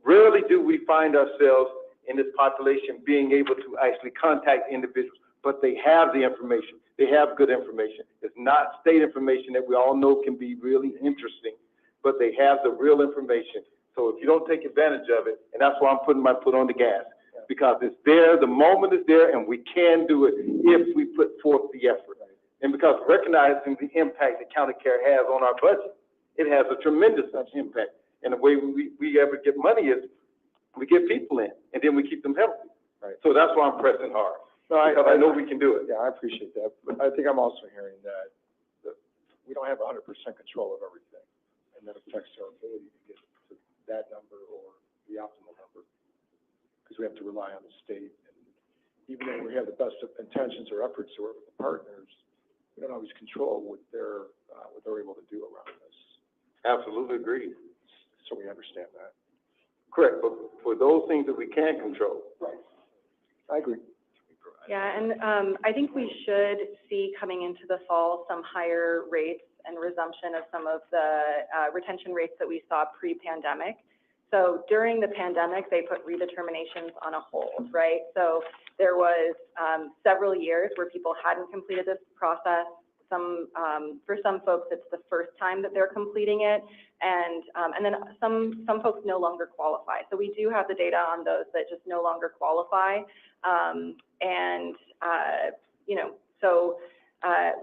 Rarely do we find ourselves in this population being able to actually contact individuals, but they have the information. They have good information. It's not state information that we all know can be really interesting, but they have the real information. So if you don't take advantage of it, and that's why I'm putting my foot on the gas, because it's there, the moment is there, and we can do it if we put forth the effort. And because recognizing the impact that county care has on our budget, it has a tremendous impact. And the way we ever get money is we get people in, and then we keep them healthy. Right. So that's why I'm pressing hard, because I know we can do it. Yeah, I appreciate that. But I think I'm also hearing that we don't have 100% control of everything, and that affects our ability to get to that number or the optimal number, because we have to rely on the state even though we have the best of intentions or efforts to work with the partners, we don't always control what they're able to do around this. Absolutely agreed. So we understand that. Correct, but for those things that we can control. Right. I agree. Yeah, and I think we should see coming into the fall some higher rates and resumption of some of the retention rates that we saw pre-pandemic. So during the pandemic, they put redeterminations on a hold, right? So there was several years where people hadn't completed this process. For some folks, it's the first time that they're completing it, and then some folks no longer qualify. So we do have the data on those that just no longer qualify,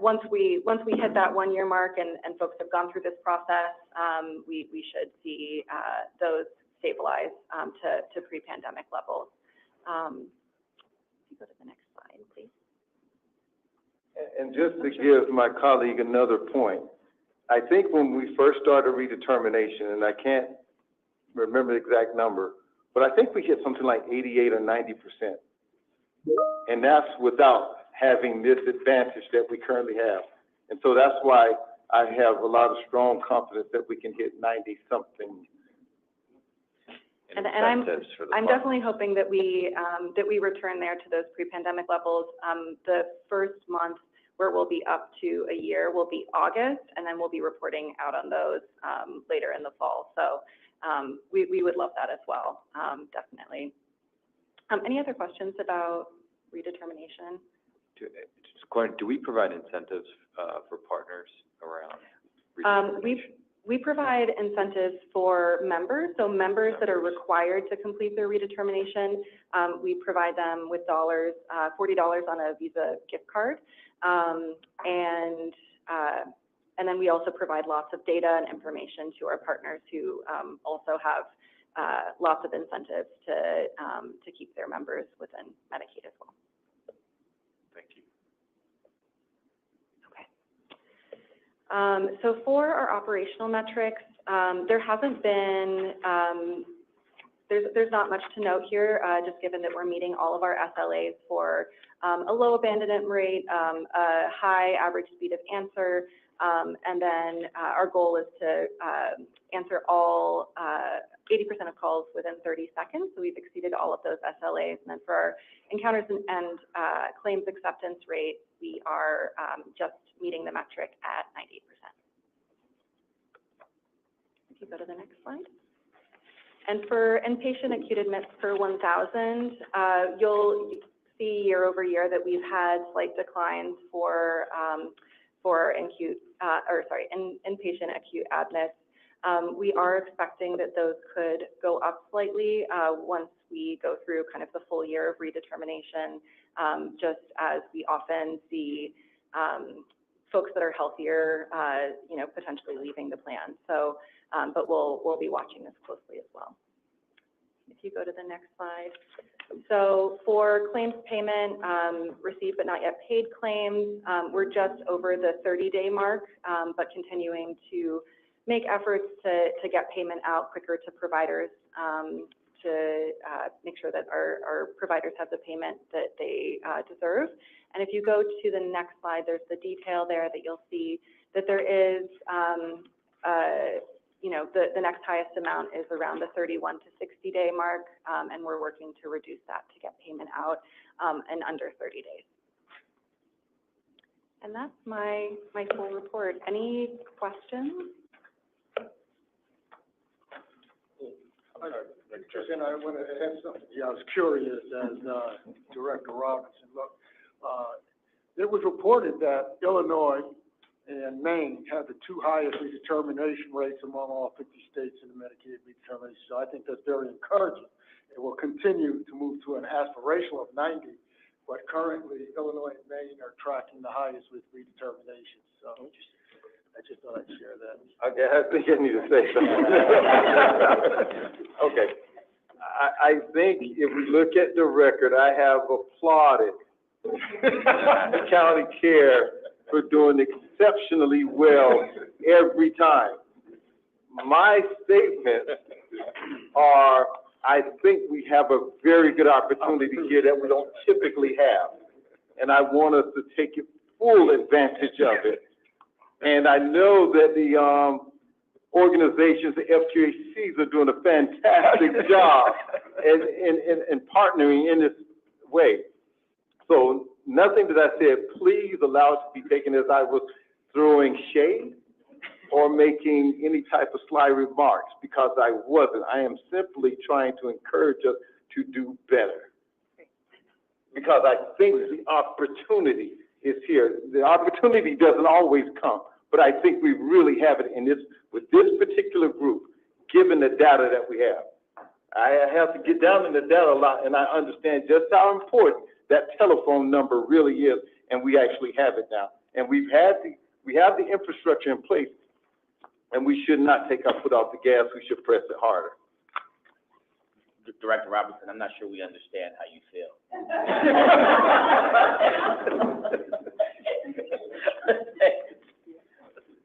once we hit that 1 year mark and folks have gone through this process, we should see those stabilize to pre-pandemic levels. If you go to the next slide, please. And just to give my colleague another point, I think when we first started redetermination, and I can't remember the exact number, but I think we hit something like 88 or 90%. And that's without having this advantage that we currently have. And so that's why I have a lot of strong confidence that we can hit 90-something. And I'm definitely hoping that we return there to those pre-pandemic levels. The first month where we'll be up to a year will be August, and then we'll be reporting out on those later in the fall. So we would love that as well, definitely. Any other questions about redetermination? Do we provide incentives for partners around redetermination? We provide incentives for members, so members that are required to complete their redetermination, we provide them with $40 on a Visa gift card. And then we also provide lots of data and information to our partners who also have lots of incentives to keep their members within Medicaid as well. Thank you. So for our operational metrics, there hasn't been, there's not much to note here, just given that we're meeting all of our SLAs for a low abandonment rate, a high average speed of answer, and then our goal is to answer all 80% of calls within 30 seconds. So we've exceeded all of those SLAs. And then for our encounters and claims acceptance rate, we are just meeting the metric at 98%. If you go to the next slide. And for inpatient acute admits per 1,000, you'll see year over year that we've had slight declines for inpatient acute admits. We are expecting that those could go up slightly once we go through kind of the full year of redetermination, just as we often see folks that are healthier, potentially leaving the plan. So, but we'll be watching this closely as well. If you go to the next slide. So for claims payment, received but not yet paid claims, we're just over the 30-day mark, but continuing to make efforts to get payment out quicker to providers to make sure that our providers have the payment that they deserve. And if you go to the next slide, there's the detail there that you'll see that there is, the next highest amount is around the 31 to 60-day mark, and we're working to reduce that to get payment out in under 30 days. And that's my full report. Any questions? And I want to add something. Yeah, I was curious as Director Robinson. Look, it was reported that Illinois and Maine had the two highest redetermination rates among all 50 states in the Medicaid redetermination. So I think that's very encouraging. It will continue to move to an aspirational of 90, but currently Illinois and Maine are tracking the highest with redetermination. So I just thought I'd share that. Okay, I think I need to say something. Okay. I think if we look at the record, I have applauded the county care for doing exceptionally well every time. My statements are, I think we have a very good opportunity here that we don't typically have. And I want us to take full advantage of it. And I know that the, organizations, the FQHCs are doing a fantastic job in partnering in this way. So nothing that I said, please allow it to be taken as I was throwing shade or making any type of sly remarks, because I wasn't. I am simply trying to encourage us to do better. Because I think the opportunity is here. The opportunity doesn't always come, but I think we really have it in this, with this particular group, given the data that we have. I have to get down in the data a lot, and I understand just how important that telephone number really is, and we actually have it now. And we have the infrastructure in place, and we should not take our foot off the gas. We should press it harder. Director Robinson, I'm not sure we understand how you feel.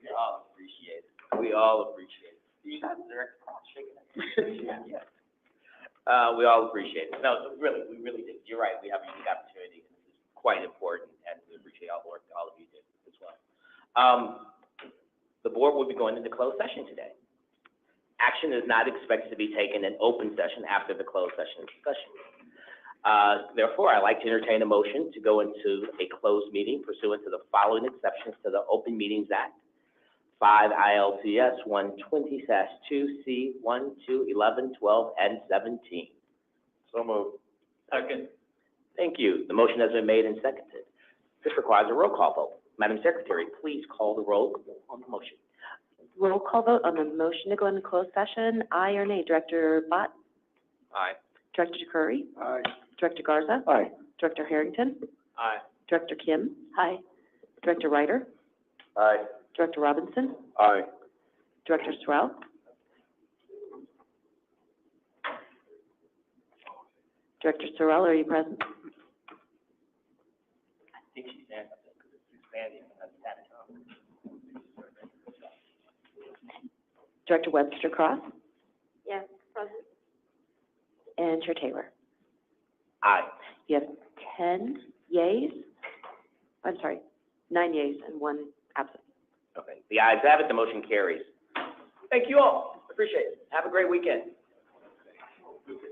We all appreciate it. We all appreciate it. You got Director Cross shaking it. Yeah. We all appreciate it. No, really, we really do. You're right. We have a unique opportunity. This is quite important, and we appreciate all the work that all of you did as well. The board will be going into closed session today. Action is not expected to be taken in open session after the closed session discussion. Therefore, I'd like to entertain a motion to go into a closed meeting pursuant to the following exceptions to the Open Meetings Act. 5 ILCS 120-2C 1, 2, 11, 12, and 17. So moved. Second. Thank you. The motion has been made and seconded. This requires a roll call vote. Madam Secretary, please call the roll on the motion. Roll call vote on the motion to go into closed session. Aye or nay? Director Bott? Aye. Director Curry? Aye. Director Garza? Aye. Director Harrington? Aye. Director Kim? Aye. Director Ryder? Aye. Director Robinson? Aye. Director Sorrell? Director Sorrell, are you present? I think she's saying something because it's expanding and that's static. Director Webster Cross? Yes, present. And Chair Taylor? Aye. You have 10 yeas? I'm sorry, 9 yeas and 1 absent. Okay. The ayes have it. The motion carries. Thank you all. Appreciate it. Have a great weekend. Okay.